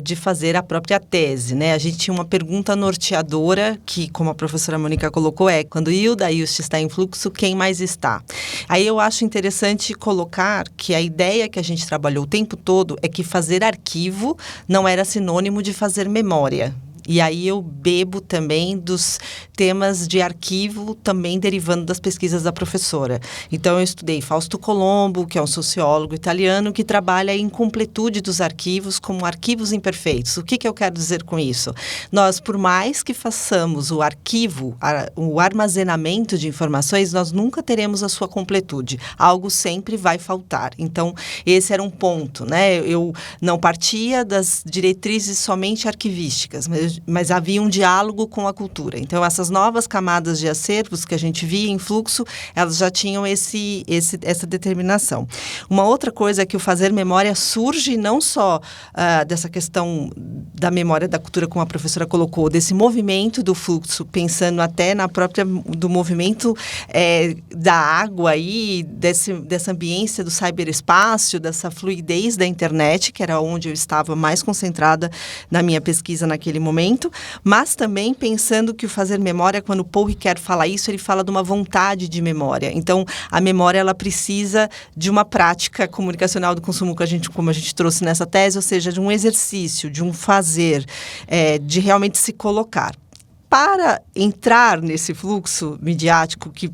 de fazer a própria tese, né? A gente tinha uma pergunta norteadora, que, como a professora Mônica colocou, quando Hilda Hilst está em fluxo, quem mais está? Aí eu acho interessante colocar que a ideia que a gente trabalhou o tempo todo é que fazer arquivo não era sinônimo de fazer memória. E aí eu bebo também dos temas de arquivo, também derivando das pesquisas da professora. Então, eu estudei Fausto Colombo, que é um sociólogo italiano, que trabalha a incompletude dos arquivos como arquivos imperfeitos. O que eu quero dizer com isso? Nós, por mais que façamos o arquivo, o armazenamento de informações, nós nunca teremos a sua completude. Algo sempre vai faltar. Então, esse era um ponto, né? Eu não partia das diretrizes somente arquivísticas, mas havia um diálogo com a cultura. Então, essas novas camadas de acervos que a gente via em fluxo, elas já tinham essa determinação. Uma outra coisa é que o fazer memória surge não só dessa questão da memória da cultura, como a professora colocou, desse movimento do fluxo, pensando até na própria do movimento da água aí, dessa ambiência do cyberespaço, dessa fluidez da internet, que era onde eu estava mais concentrada na minha pesquisa naquele momento, mas também pensando que o fazer memória, quando o Paul Ricoeur fala isso, ele fala de uma vontade de memória. Então, a memória, ela precisa de uma prática comunicacional do consumo, como a gente trouxe nessa tese, ou seja, de um exercício, de um fazer, de realmente se colocar. Para entrar nesse fluxo midiático que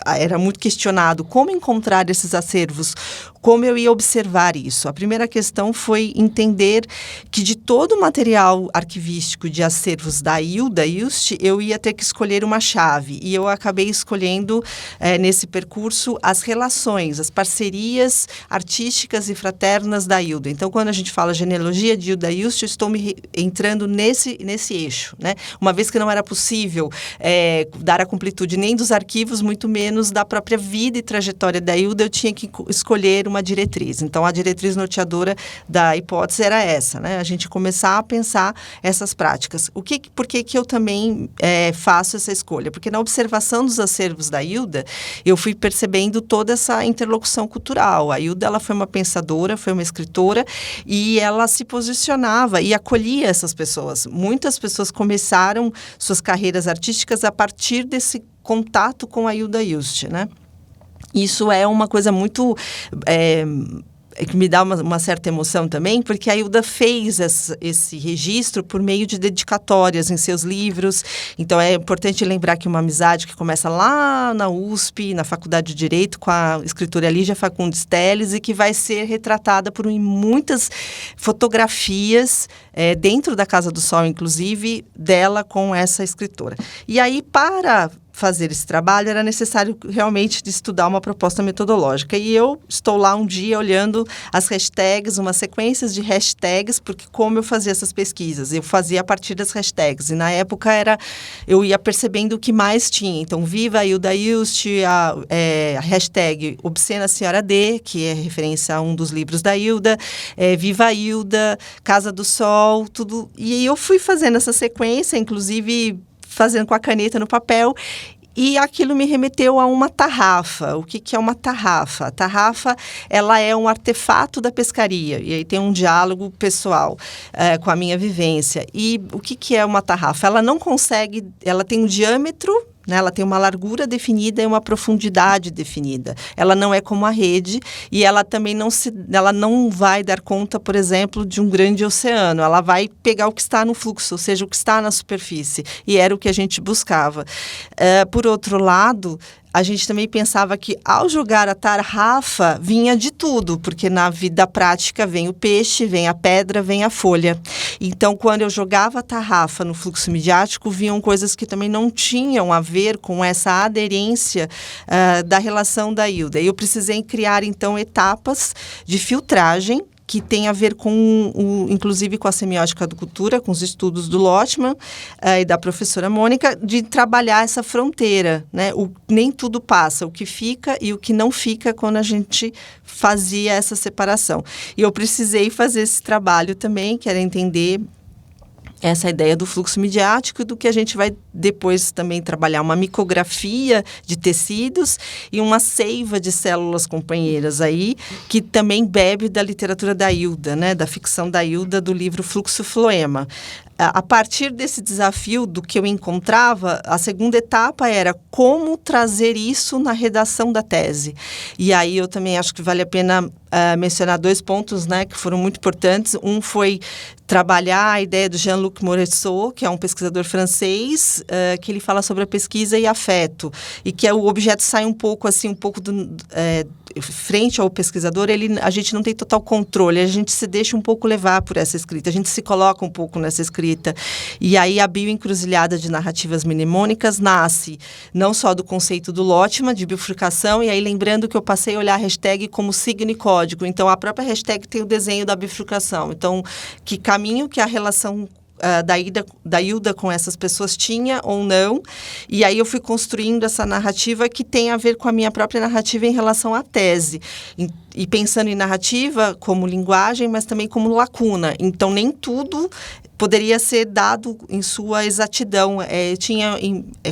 era muito questionado, como encontrar esses acervos, como eu ia observar isso? A primeira questão foi entender que de todo o material arquivístico de acervos da Hilda Ilst, eu ia ter que escolher uma chave. E eu acabei escolhendo, nesse percurso, as relações, as parcerias artísticas e fraternas da Hilda. Então, quando a gente fala genealogia de Hilda Ilst, eu estou entrando nesse eixo, né? Uma vez que não era possível dar a completude nem dos arquivos, muito menos da própria vida e trajetória da Hilda, eu tinha que escolher uma diretriz. Então, a diretriz norteadora da hipótese era essa, né? A gente começar a pensar essas práticas. Por que eu também faço essa escolha? Porque na observação dos acervos da Hilda, eu fui percebendo toda essa interlocução cultural. A Hilda, ela foi uma pensadora, foi uma escritora, e ela se posicionava e acolhia essas pessoas. Muitas pessoas começaram suas carreiras artísticas a partir desse contato com a Hilda Ilst, né? Isso é uma coisa muito... que me dá uma certa emoção também, porque a Hilda fez esse registro por meio de dedicatórias em seus livros. Então, é importante lembrar que uma amizade que começa lá na USP, na Faculdade de Direito, com a escritora Lígia Fagundes Telles, e que vai ser retratada por muitas fotografias dentro da Casa do Sol, inclusive, dela com essa escritora. E aí, para fazer esse trabalho, era necessário realmente de estudar uma proposta metodológica. E eu estou lá um dia olhando as hashtags, umas sequências de hashtags, porque como eu fazia essas pesquisas? Eu fazia a partir das hashtags. E na época eu ia percebendo o que mais tinha. Então, Viva a Hilda Ilst, a hashtag Obscena Senhora D, que é referência a um dos livros da Hilda, Viva a Hilda, Casa do Sol, tudo. E aí eu fui fazendo essa sequência, inclusive fazendo com a caneta no papel, e aquilo me remeteu a uma tarrafa. O que é uma tarrafa? A tarrafa, ela é um artefato da pescaria, e aí tem um diálogo pessoal com a minha vivência. E o que é uma tarrafa? Ela não consegue, ela tem um diâmetro, né? Ela tem uma largura definida e uma profundidade definida. Ela não é como a rede, e ela também ela não vai dar conta, por exemplo, de um grande oceano. Ela vai pegar o que está no fluxo, ou seja, o que está na superfície. E era o que a gente buscava. Por outro lado, a gente também pensava que, ao jogar a tarrafa, vinha de tudo, porque na vida prática vem o peixe, vem a pedra, vem a folha. Então, quando eu jogava a tarrafa no fluxo midiático, vinham coisas que também não tinham a ver com essa aderência da relação da Hilda. E eu precisei criar, então, etapas de filtragem, que tem a ver inclusive com a semiótica da cultura, com os estudos do Lotman e da professora Mônica, de trabalhar essa fronteira, né? Nem tudo passa, o que fica e o que não fica quando a gente fazia essa separação. E eu precisei fazer esse trabalho também, que era entender essa ideia do fluxo midiático e do que a gente vai depois também trabalhar uma micografia de tecidos e uma seiva de células companheiras aí, que também bebe da literatura da Hilda, né, da ficção da Hilda, do livro Fluxo Floema. A partir desse desafio do que eu encontrava, a segunda etapa era como trazer isso na redação da tese. E aí eu também acho que vale a pena mencionar 2 pontos, né, que foram muito importantes. Um foi trabalhar a ideia do Jean-Luc Morisot, que é um pesquisador francês, que ele fala sobre a pesquisa e afeto, e que o objeto sai um pouco frente ao pesquisador, a gente não tem total controle, a gente se deixa um pouco levar por essa escrita, a gente se coloca um pouco nessa escrita. E aí a bioencruzilhada de narrativas mnemônicas nasce não só do conceito do Lotman, de bifurcação, e aí lembrando que eu passei a olhar a hashtag como signo e código, então a própria hashtag tem o desenho da bifurcação, então que caminho que a relação da Hilda com essas pessoas tinha ou não, e aí eu fui construindo essa narrativa que tem a ver com a minha própria narrativa em relação à tese, e pensando em narrativa como linguagem, mas também como lacuna, então nem tudo poderia ser dado em sua exatidão,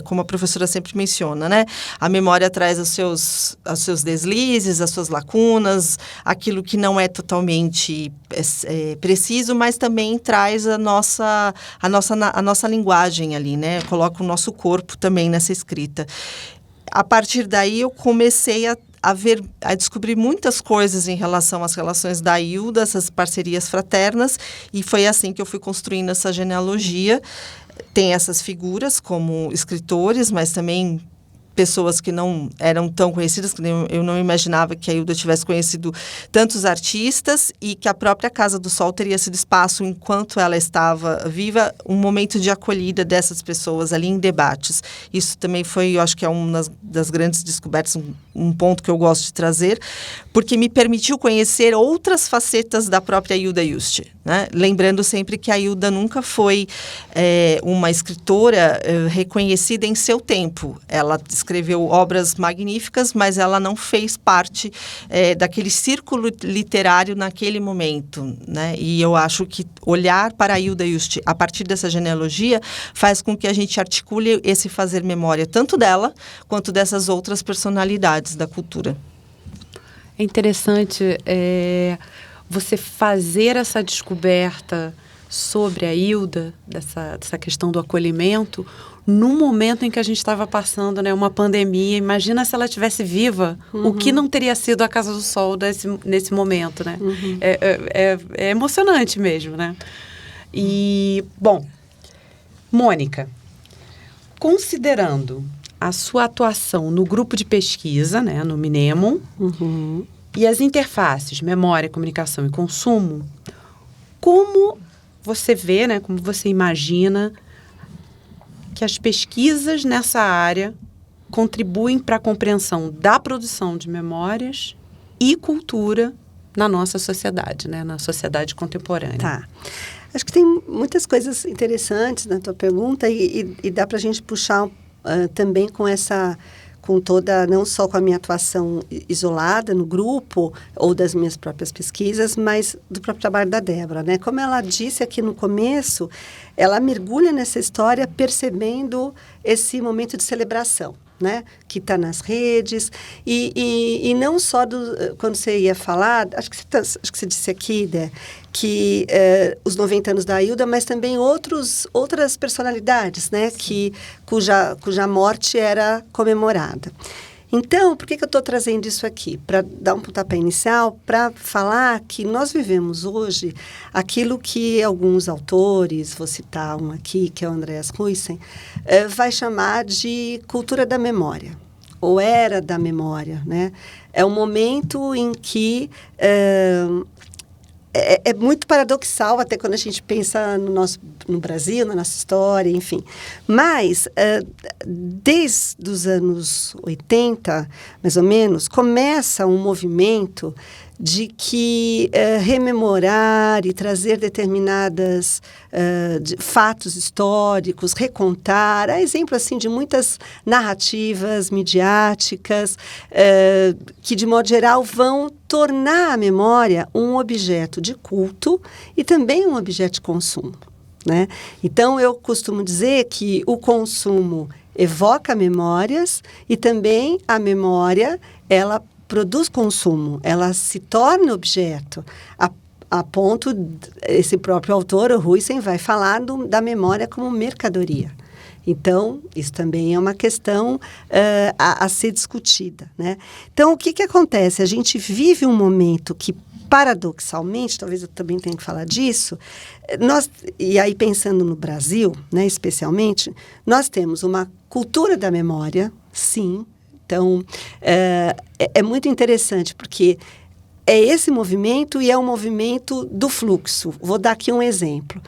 como a professora sempre menciona, né? A memória traz os seus deslizes, as suas lacunas, aquilo que não é totalmente preciso, mas também traz a nossa linguagem ali, né? Coloca o nosso corpo também nessa escrita. A partir daí, eu comecei a descobrir muitas coisas em relação às relações da Hilda, essas parcerias fraternas, e foi assim que eu fui construindo essa genealogia. Tem essas figuras como escritores, mas também pessoas que não eram tão conhecidas, que eu não imaginava que a Hilda tivesse conhecido tantos artistas, e que a própria Casa do Sol teria sido espaço, enquanto ela estava viva, um momento de acolhida dessas pessoas ali em debates. Isso também foi, eu acho que é uma das grandes descobertas, um ponto que eu gosto de trazer, porque me permitiu conhecer outras facetas da própria Hilda Ilst, né? Lembrando sempre que a Hilda nunca foi uma escritora reconhecida em seu tempo. Ela escreveu obras magníficas, mas ela não fez parte daquele círculo literário naquele momento, né? E eu acho que olhar para a Hilda Ilst a partir dessa genealogia faz com que a gente articule esse fazer memória tanto dela quanto dessas outras personalidades da cultura. É interessante você fazer essa descoberta sobre a Hilda, dessa questão do acolhimento, num momento em que a gente estava passando, né, uma pandemia. Imagina se ela estivesse viva, o que não teria sido a Casa do Sol nesse momento, né? Uhum. É emocionante mesmo, né? E, bom, Mônica, considerando a sua atuação no grupo de pesquisa, né, no Mnemon, e as interfaces memória, comunicação e consumo, como você vê, né, como você imagina que as pesquisas nessa área contribuem para a compreensão da produção de memórias e cultura na nossa sociedade, né, na sociedade contemporânea? Tá. Acho que tem muitas coisas interessantes na tua pergunta e dá para a gente puxar também com toda, não só com a minha atuação isolada no grupo ou das minhas próprias pesquisas, mas do próprio trabalho da Débora, né? Como ela disse aqui no começo, ela mergulha nessa história percebendo esse momento de celebração, né? Que está nas redes e não só quando você ia falar, acho que você disse aqui, Dé, que os 90 anos da Hilda, mas também outras personalidades, né? Cuja morte era comemorada. Então, por que eu estou trazendo isso aqui? Para dar um pontapé inicial, para falar que nós vivemos hoje aquilo que alguns autores, vou citar um aqui, que é o Andreas Huyssen, vai chamar de cultura da memória, ou era da memória, né? É um momento em que é muito paradoxal, até quando a gente pensa no Brasil, na nossa história, enfim. Mas, desde os anos 80, mais ou menos, começa um movimento de que rememorar e trazer determinados fatos históricos, recontar, a exemplo assim, de muitas narrativas midiáticas que, de modo geral, vão tornar a memória um objeto de culto e também um objeto de consumo. né? Então, eu costumo dizer que o consumo evoca memórias e também a memória, ela produz consumo, ela se torna objeto. A ponto, esse próprio autor, o Huizen, vai falar da memória como mercadoria. Então, isso também é uma questão a ser discutida, né? Então, o que acontece? A gente vive um momento que, paradoxalmente, talvez eu também tenha que falar disso, e aí pensando no Brasil, né, especialmente, nós temos uma cultura da memória, sim. Então, é muito interessante, porque é esse movimento e é um movimento do fluxo. Vou dar aqui um exemplo.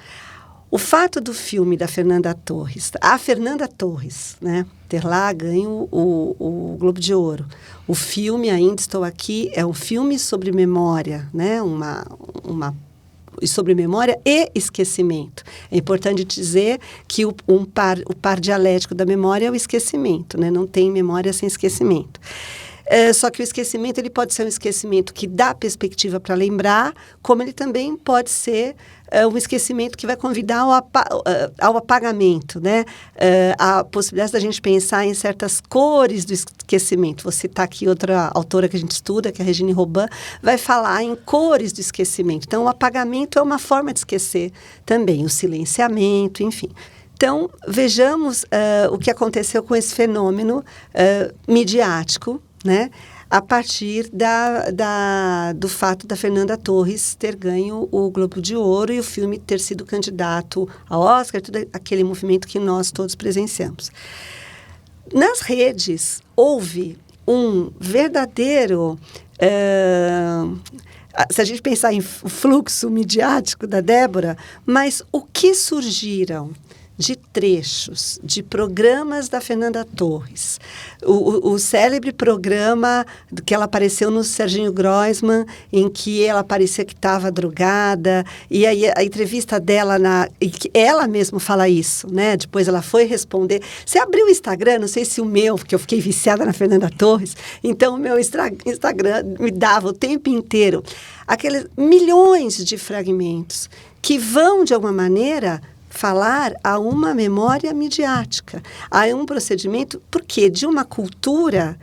O fato do filme da Fernanda Torres, a Fernanda Torres, né, ter lá ganho o Globo de Ouro. O filme Ainda Estou Aqui é um filme sobre memória, né, sobre memória e esquecimento. É importante dizer que o par dialético da memória é o esquecimento, né, não tem memória sem esquecimento. Só que o esquecimento ele pode ser um esquecimento que dá perspectiva para lembrar, como ele também pode ser um esquecimento que vai convidar ao apagamento, né? A possibilidade da gente pensar em certas cores do esquecimento. Vou citar aqui outra autora que a gente estuda, que é a Regine Robin, vai falar em cores do esquecimento. Então, o apagamento é uma forma de esquecer também, o silenciamento, enfim. Então, vejamos o que aconteceu com esse fenômeno midiático, né? A partir do fato da Fernanda Torres ter ganho o Globo de Ouro e o filme ter sido candidato ao Oscar, todo aquele movimento que nós todos presenciamos. Nas redes, houve um verdadeiro... se a gente pensar em fluxo midiático da Débora, mas o que surgiram de trechos, de programas da Fernanda Torres. O célebre programa que ela apareceu no Serginho Groisman, em que ela parecia que estava drogada, e aí a entrevista dela, e que ela mesma fala isso, né? Depois ela foi responder. Você abriu o Instagram, não sei se o meu, porque eu fiquei viciada na Fernanda Torres, então o meu Instagram me dava o tempo inteiro aqueles milhões de fragmentos que vão, de alguma maneira, falar a uma memória midiática, a um procedimento, porque de uma cultura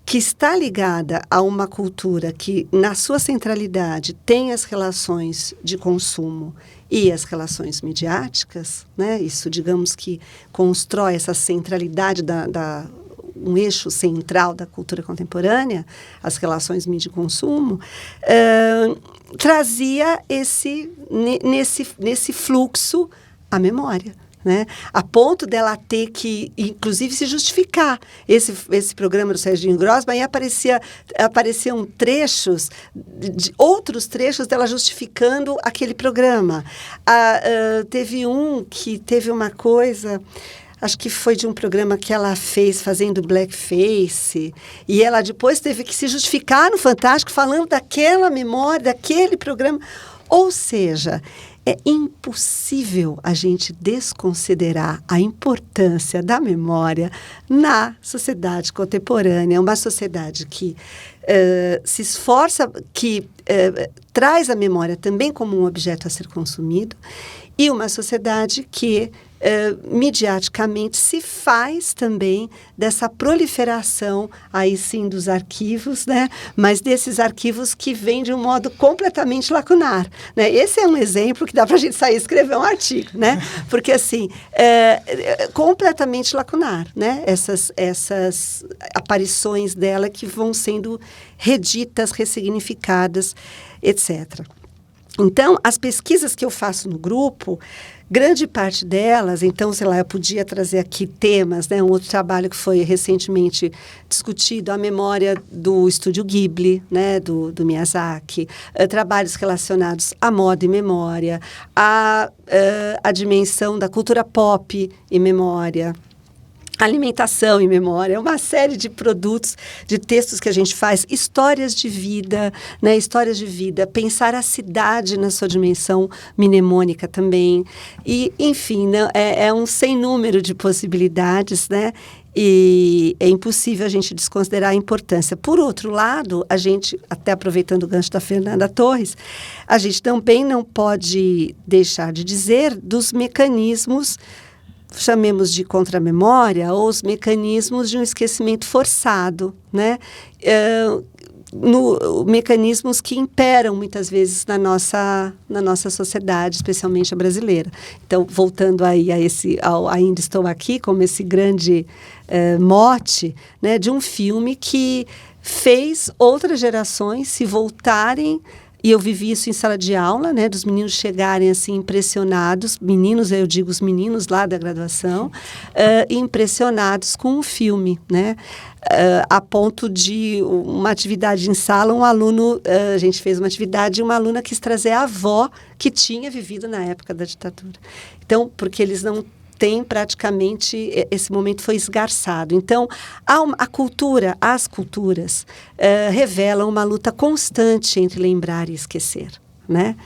que está ligada a uma cultura que, na sua centralidade, tem as relações de consumo e as relações midiáticas, né? Isso, digamos que constrói essa centralidade um eixo central da cultura contemporânea, as relações mídia e consumo, trazia nesse fluxo a memória, né? A ponto dela ter que, inclusive, se justificar. Esse programa do Serginho Groisman, aí apareciam trechos, outros trechos dela justificando aquele programa. Teve um que teve uma coisa... Acho que foi de um programa que ela fez fazendo blackface, e ela depois teve que se justificar no Fantástico falando daquela memória, daquele programa. Ou seja, é impossível a gente desconsiderar a importância da memória na sociedade contemporânea, uma sociedade que se esforça, que traz a memória também como um objeto a ser consumido, e uma sociedade que midiaticamente se faz também dessa proliferação, aí sim, dos arquivos, né? Mas desses arquivos que vêm de um modo completamente lacunar, né? Esse é um exemplo que dá para a gente sair e escrever um artigo, né? Porque, assim, completamente lacunar, né? Essas aparições dela que vão sendo reditas, ressignificadas, etc. Então, as pesquisas que eu faço no grupo, grande parte delas, então, sei lá, eu podia trazer aqui temas, né? Um outro trabalho que foi recentemente discutido, a memória do Estúdio Ghibli, né? Do Miyazaki, trabalhos relacionados à moda e memória, a dimensão da cultura pop e memória, alimentação e memória, uma série de produtos, de textos que a gente faz, histórias de vida, né? Histórias de vida, pensar a cidade na sua dimensão mnemônica também. E, enfim, né? É um sem número de possibilidades, né? E é impossível a gente desconsiderar a importância. Por outro lado, a gente, até aproveitando o gancho da Fernanda Torres, a gente também não pode deixar de dizer dos mecanismos, chamemos de contramemória, ou os mecanismos de um esquecimento forçado, né? Mecanismos que imperam muitas vezes na nossa sociedade, especialmente a brasileira. Então, voltando aí ao Ainda Estou Aqui, como esse grande mote, né, de um filme que fez outras gerações se voltarem, e eu vivi isso em sala de aula, né, dos meninos chegarem assim impressionados, meninos, eu digo os meninos lá da graduação, impressionados com o filme, né? A ponto de uma atividade em sala, um aluno, a gente fez uma atividade e uma aluna quis trazer a avó que tinha vivido na época da ditadura. Então, porque eles não têm praticamente, esse momento foi esgarçado. Então, as culturas revelam uma luta constante entre lembrar e esquecer, né?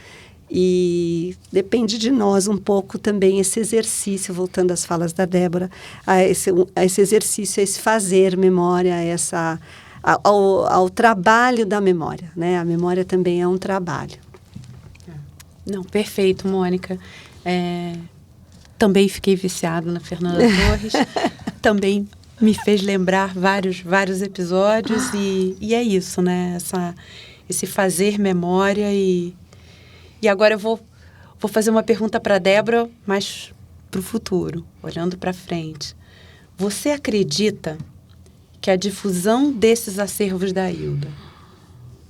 E depende de nós um pouco também esse exercício, voltando às falas da Débora, a esse exercício, a esse fazer memória, ao trabalho da memória, né? A memória também é um trabalho. Não, perfeito, Mônica. Também fiquei viciada na Fernanda Torres, também me fez lembrar vários episódios e é isso, né? Esse fazer memória E agora eu vou fazer uma pergunta para a Débora, mas para o futuro, olhando para frente. Você acredita que a difusão desses acervos da Ailda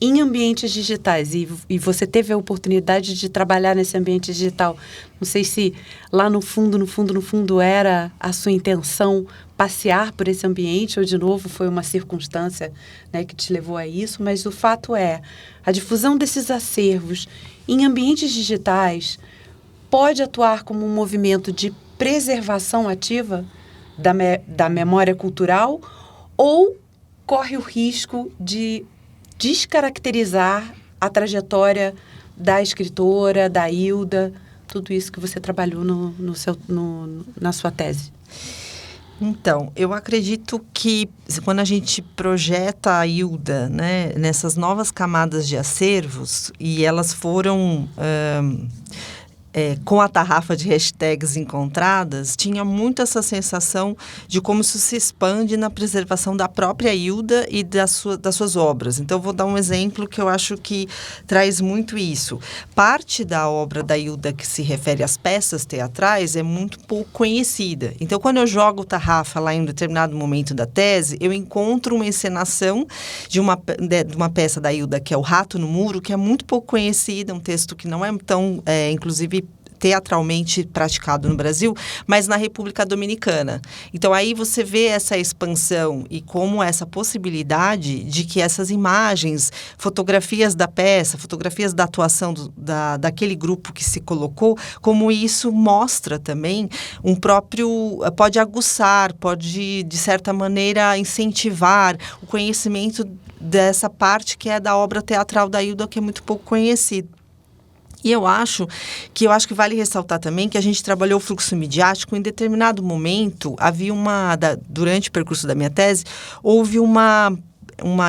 em ambientes digitais, e você teve a oportunidade de trabalhar nesse ambiente digital, não sei se lá no fundo era a sua intenção passear por esse ambiente, ou de novo foi uma circunstância, né, que te levou a isso, mas o fato é, a difusão desses acervos em ambientes digitais pode atuar como um movimento de preservação ativa da memória cultural ou corre o risco de descaracterizar a trajetória da escritora, da Ailda, tudo isso que você trabalhou na sua tese? Então, eu acredito que quando a gente projeta a Ailda, né, nessas novas camadas de acervos, e elas foram com a tarrafa de hashtags encontradas, tinha muito essa sensação de como isso se expande na preservação da própria Ailda e das suas obras. Então, eu vou dar um exemplo que eu acho que traz muito isso. Parte da obra da Ailda que se refere às peças teatrais é muito pouco conhecida. Então, quando eu jogo tarrafa lá em um determinado momento da tese, eu encontro uma encenação de uma peça da Ailda, que é O Rato no Muro, que é muito pouco conhecida, um texto que não é tão, inclusive, teatralmente praticado no Brasil, mas na República Dominicana. Então, aí você vê essa expansão e como essa possibilidade de que essas imagens, fotografias da peça, fotografias da atuação daquele grupo que se colocou, como isso mostra também pode aguçar, pode, de certa maneira, incentivar o conhecimento dessa parte que é da obra teatral da Ailda, que é muito pouco conhecida. E eu acho que vale ressaltar também que a gente trabalhou o fluxo midiático. Em determinado momento, havia durante o percurso da minha tese, houve uma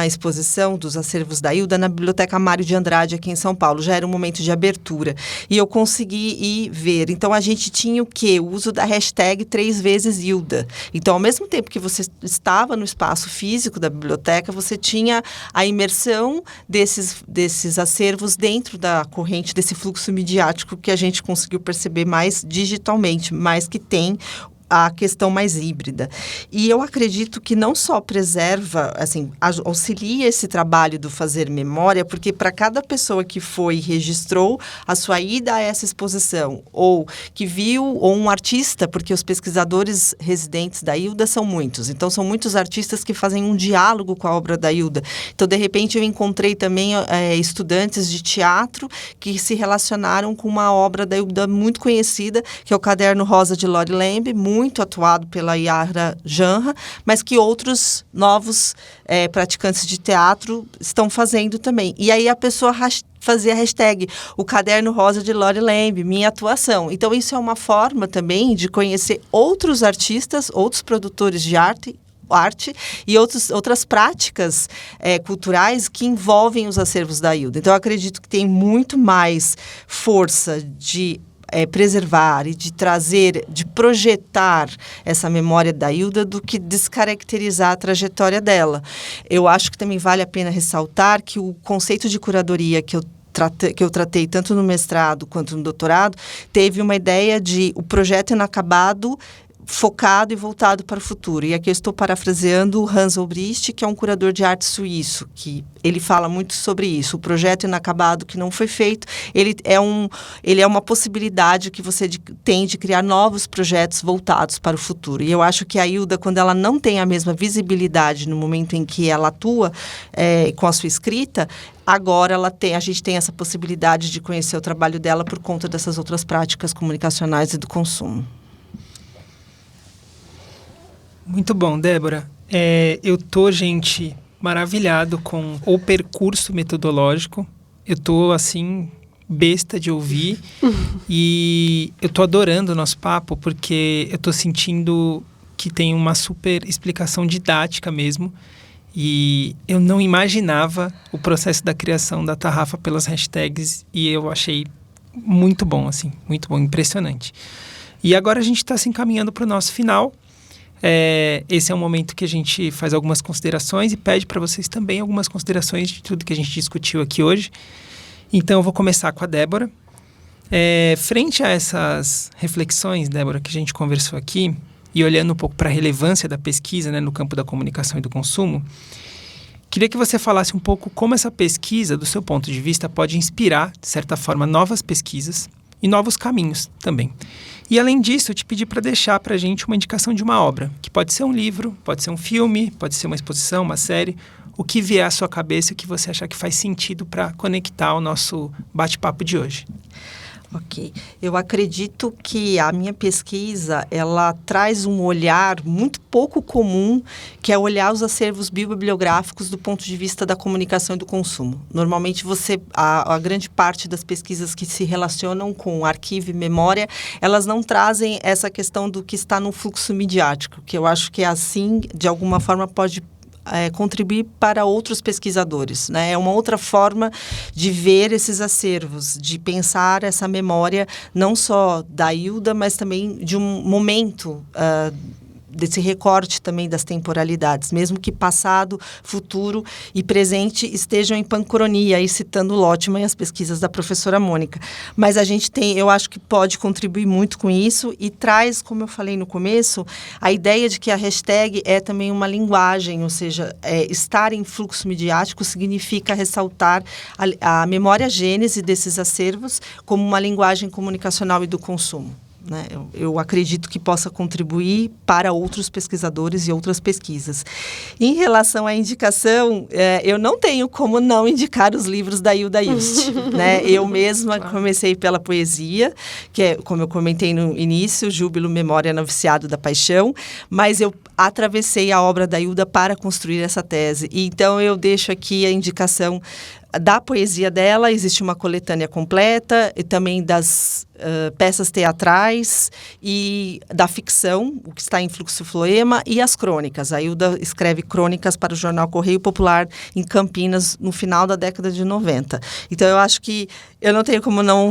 exposição dos acervos da Ailda na Biblioteca Mário de Andrade, aqui em São Paulo. Já era um momento de abertura. E eu consegui ir ver. Então, a gente tinha o quê? O uso da hashtag 3 vezes Ailda. Então, ao mesmo tempo que você estava no espaço físico da biblioteca, você tinha a imersão desses acervos dentro da corrente, desse fluxo midiático que a gente conseguiu perceber mais digitalmente, mas que tem a questão mais híbrida. E eu acredito que não só preserva, assim, auxilia esse trabalho do fazer memória, porque para cada pessoa que foi e registrou a sua ida a essa exposição, ou que viu, ou um artista, porque os pesquisadores residentes da Ailda são muitos, então são muitos artistas que fazem um diálogo com a obra da Ailda. Então, de repente, eu encontrei também estudantes de teatro que se relacionaram com uma obra da Ailda muito conhecida, que é o Caderno Rosa de Lori Lembe, muito atuado pela Yara Janra, mas que outros novos praticantes de teatro estão fazendo também. E aí a pessoa fazia a hashtag o Caderno Rosa de Lori Lembe, minha atuação. Então, isso é uma forma também de conhecer outros artistas, outros produtores de arte, arte e outras práticas culturais que envolvem os acervos da Ailda. Então, eu acredito que tem muito mais força de preservar e de trazer, de projetar essa memória da Ailda do que descaracterizar a trajetória dela. Eu acho que também vale a pena ressaltar que o conceito de curadoria que eu tratei tanto no mestrado quanto no doutorado, teve uma ideia de o projeto inacabado focado e voltado para o futuro. E aqui eu estou parafraseando o Hans Obrist, que é um curador de arte suíço, que ele fala muito sobre isso. O projeto inacabado que não foi feito, ele é uma possibilidade que você tem de criar novos projetos voltados para o futuro. E eu acho que a Ailda, quando ela não tem a mesma visibilidade no momento em que ela atua com a sua escrita, agora a gente tem essa possibilidade de conhecer o trabalho dela por conta dessas outras práticas comunicacionais e do consumo. Muito bom, Débora. Eu tô, gente, maravilhado com o percurso metodológico. Eu tô, assim, besta de ouvir. E eu tô adorando o nosso papo, porque eu tô sentindo que tem uma super explicação didática mesmo. E eu não imaginava o processo da criação da tarrafa pelas hashtags. E eu achei muito bom, assim, muito bom, impressionante. E agora a gente está se encaminhando para o nosso final. Esse é um momento que a gente faz algumas considerações e pede para vocês também algumas considerações de tudo que a gente discutiu aqui hoje. Então, eu vou começar com a Débora. Frente a essas reflexões, Débora, que a gente conversou aqui, e olhando um pouco para a relevância da pesquisa, né, no campo da comunicação e do consumo, queria que você falasse um pouco como essa pesquisa, do seu ponto de vista, pode inspirar, de certa forma, novas pesquisas e novos caminhos também. E, além disso, eu te pedi para deixar para a gente uma indicação de uma obra, que pode ser um livro, pode ser um filme, pode ser uma exposição, uma série, o que vier à sua cabeça e o que você achar que faz sentido para conectar o nosso bate-papo de hoje. Ok. Eu acredito que a minha pesquisa, ela traz um olhar muito pouco comum, que é olhar os acervos biobibliográficos do ponto de vista da comunicação e do consumo. Normalmente, a grande parte das pesquisas que se relacionam com arquivo e memória, elas não trazem essa questão do que está no fluxo midiático, que eu acho que assim, de alguma forma, pode contribuir para outros pesquisadores, né? É uma outra forma de ver esses acervos, de pensar essa memória não só da Ailda, mas também de um momento desse recorte também das temporalidades, mesmo que passado, futuro e presente estejam em pancronia, aí citando Lotman e as pesquisas da professora Mônica. Mas a gente eu acho que pode contribuir muito com isso e traz, como eu falei no começo, a ideia de que a hashtag é também uma linguagem, ou seja, estar em fluxo midiático significa ressaltar a memória gênese desses acervos como uma linguagem comunicacional e do consumo. Né? Eu acredito que possa contribuir para outros pesquisadores e outras pesquisas. Em relação à indicação, eu não tenho como não indicar os livros da Ailda Ilst. Né? Eu mesma comecei pela poesia, que é, como eu comentei no início, Júbilo, Memória, Noviciado da Paixão, mas eu atravessei a obra da Ailda para construir essa tese. E, então, eu deixo aqui a indicação da poesia dela. Existe uma coletânea completa, e também das peças teatrais e da ficção, o que está em Fluxo Floema, e as crônicas. A Ailda escreve crônicas para o jornal Correio Popular em Campinas no final da década de 90. Então, eu acho que eu não tenho como não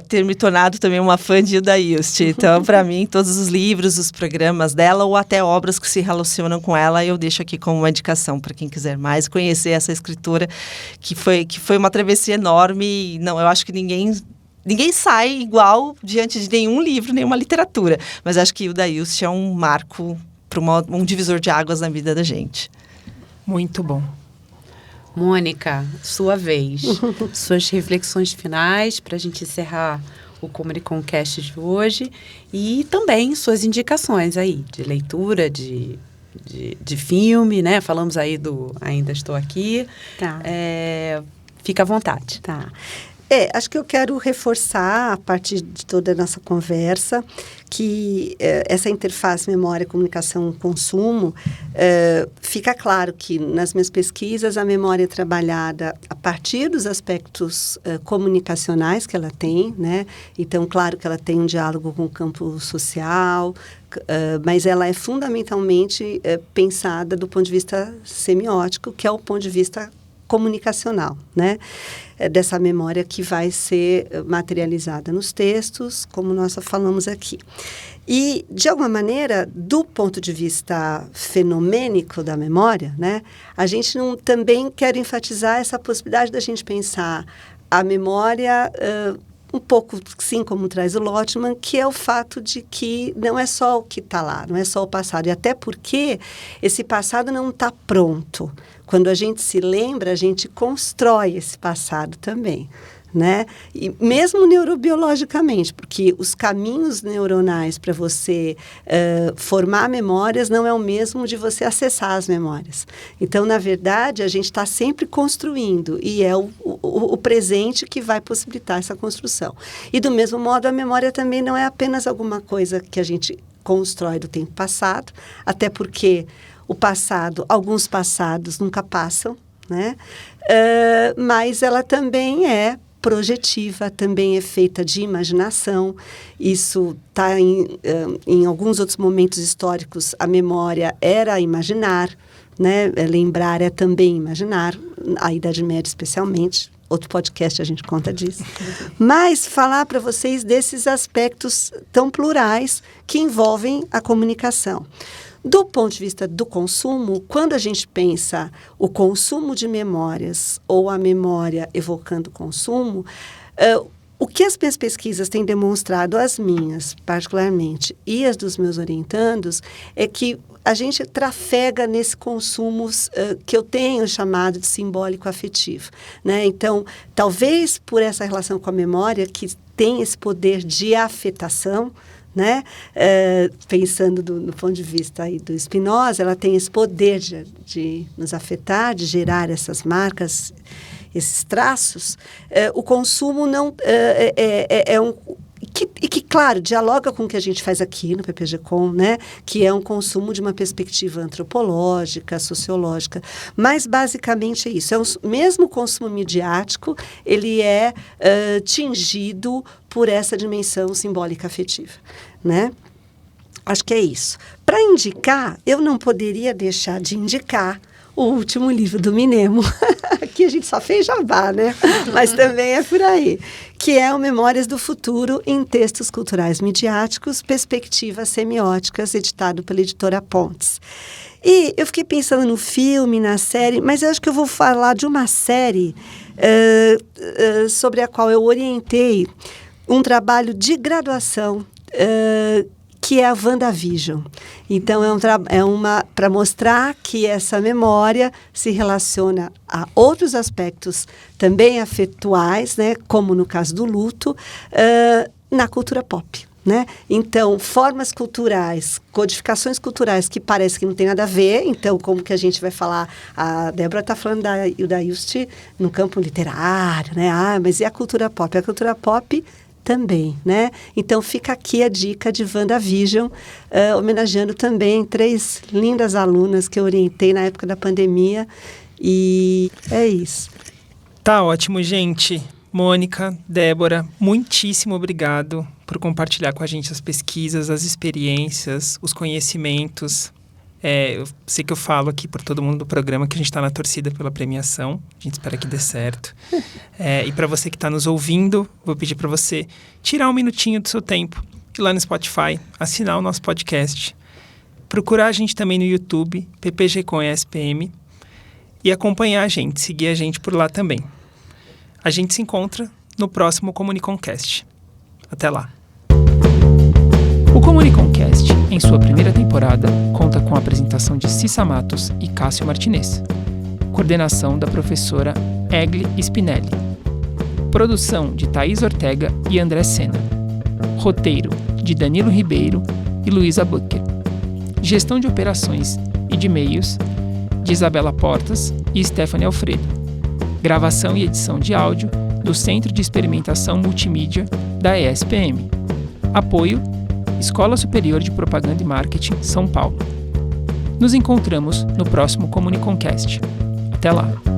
ter me tornado também uma fã de Ailda Ilst. Então, para mim, todos os livros, os programas dela, ou até obras que se relacionam com ela, eu deixo aqui como uma indicação para quem quiser mais conhecer essa escritora, que foi uma travessia enorme. E eu acho que ninguém sai igual diante de nenhum livro, nenhuma literatura. Mas acho que Ailda Ilst é um marco, um divisor de águas na vida da gente. Muito bom. Mônica, sua vez. Suas reflexões finais para a gente encerrar o Comuniconcast de hoje e também suas indicações aí de leitura, de filme, né? Falamos aí do Ainda Estou Aqui. Tá. Fica à vontade. Tá. Acho que eu quero reforçar, a partir de toda a nossa conversa, que essa interface memória, comunicação, consumo, fica claro que nas minhas pesquisas a memória é trabalhada a partir dos aspectos comunicacionais que ela tem, né? Então, claro que ela tem um diálogo com o campo social, mas ela é fundamentalmente pensada do ponto de vista semiótico, que é o ponto de vista comunicacional, né? Dessa memória que vai ser materializada nos textos, como nós falamos aqui. E, de alguma maneira, do ponto de vista fenomênico da memória, né, a gente também quer enfatizar essa possibilidade da gente pensar a memória um pouco, sim, como traz o Lotman, que é o fato de que não é só o que está lá, não é só o passado. E até porque esse passado não está pronto. Quando a gente se lembra, a gente constrói esse passado também, né? E mesmo neurobiologicamente, porque os caminhos neuronais para você formar memórias não é o mesmo de você acessar as memórias. Então, na verdade, a gente está sempre construindo e é o presente que vai possibilitar essa construção. E, do mesmo modo, a memória também não é apenas alguma coisa que a gente constrói do tempo passado, até porque alguns passados nunca passam, né? Mas ela também é projetiva, também é feita de imaginação. Isso está em alguns outros momentos históricos, a memória era imaginar, né? Lembrar é também imaginar, a Idade Média especialmente. Outro podcast a gente conta disso. Mas falar para vocês desses aspectos tão plurais que envolvem a comunicação. Do ponto de vista do consumo, quando a gente pensa o consumo de memórias ou a memória evocando consumo, o que as minhas pesquisas têm demonstrado, as minhas particularmente, e as dos meus orientandos, é que a gente trafega nesse consumo que eu tenho chamado de simbólico afetivo, né? Então, talvez por essa relação com a memória, que tem esse poder de afetação, né? Pensando do ponto de vista aí do Spinoza, ela tem esse poder de nos afetar, de gerar essas marcas, esses traços. O consumo não que, claro, dialoga com o que a gente faz aqui no PPG-Com, né? Que é um consumo de uma perspectiva antropológica, sociológica. Mas, basicamente, é isso. Mesmo o consumo midiático, ele é tingido por essa dimensão simbólica afetiva, né? Acho que é isso. Para indicar, eu não poderia deixar de indicar o último livro do Minemo. Aqui a gente só fez jabá, né? Mas também é por aí. Que é o Memórias do Futuro em Textos Culturais Midiáticos, Perspectivas Semióticas, editado pela editora Pontes. E eu fiquei pensando no filme, na série, mas eu acho que eu vou falar de uma série sobre a qual eu orientei um trabalho de graduação, que é a WandaVision. Então, para mostrar que essa memória se relaciona a outros aspectos também afetuais, né, como no caso do luto, na cultura pop, né? Então, formas culturais, codificações culturais que parece que não tem nada a ver. Então, como que a gente vai falar? A Débora está falando da Hilda Ilst no campo literário, né? Mas e a cultura pop? A cultura pop também, né? Então, fica aqui a dica de WandaVision, homenageando também 3 lindas alunas que eu orientei na época da pandemia. E é isso. Tá ótimo, gente. Mônica, Débora, muitíssimo obrigado por compartilhar com a gente as pesquisas, as experiências, os conhecimentos. Eu sei que eu falo aqui por todo mundo do programa que a gente está na torcida pela premiação. A gente espera que dê certo. E para você que está nos ouvindo, vou pedir para você tirar um minutinho do seu tempo, ir lá no Spotify, assinar o nosso podcast, procurar a gente também no YouTube, PPG-Com ESPM, e acompanhar a gente, seguir a gente por lá também. A gente se encontra no próximo Comuniconcast. Até lá! O Comuniconcast, em sua primeira temporada, conta com a apresentação de Cissa Matos e Cássio Martinez. Coordenação da professora Egli Spinelli. Produção de Thaís Ortega e André Sena. Roteiro de Danilo Ribeiro e Luísa Bucker. Gestão de operações e de meios de Isabela Portas e Stephanie Alfredo. Gravação e edição de áudio do Centro de Experimentação Multimídia da ESPM. Apoio: Escola Superior de Propaganda e Marketing, São Paulo. Nos encontramos no próximo Comuniconcast. Até lá!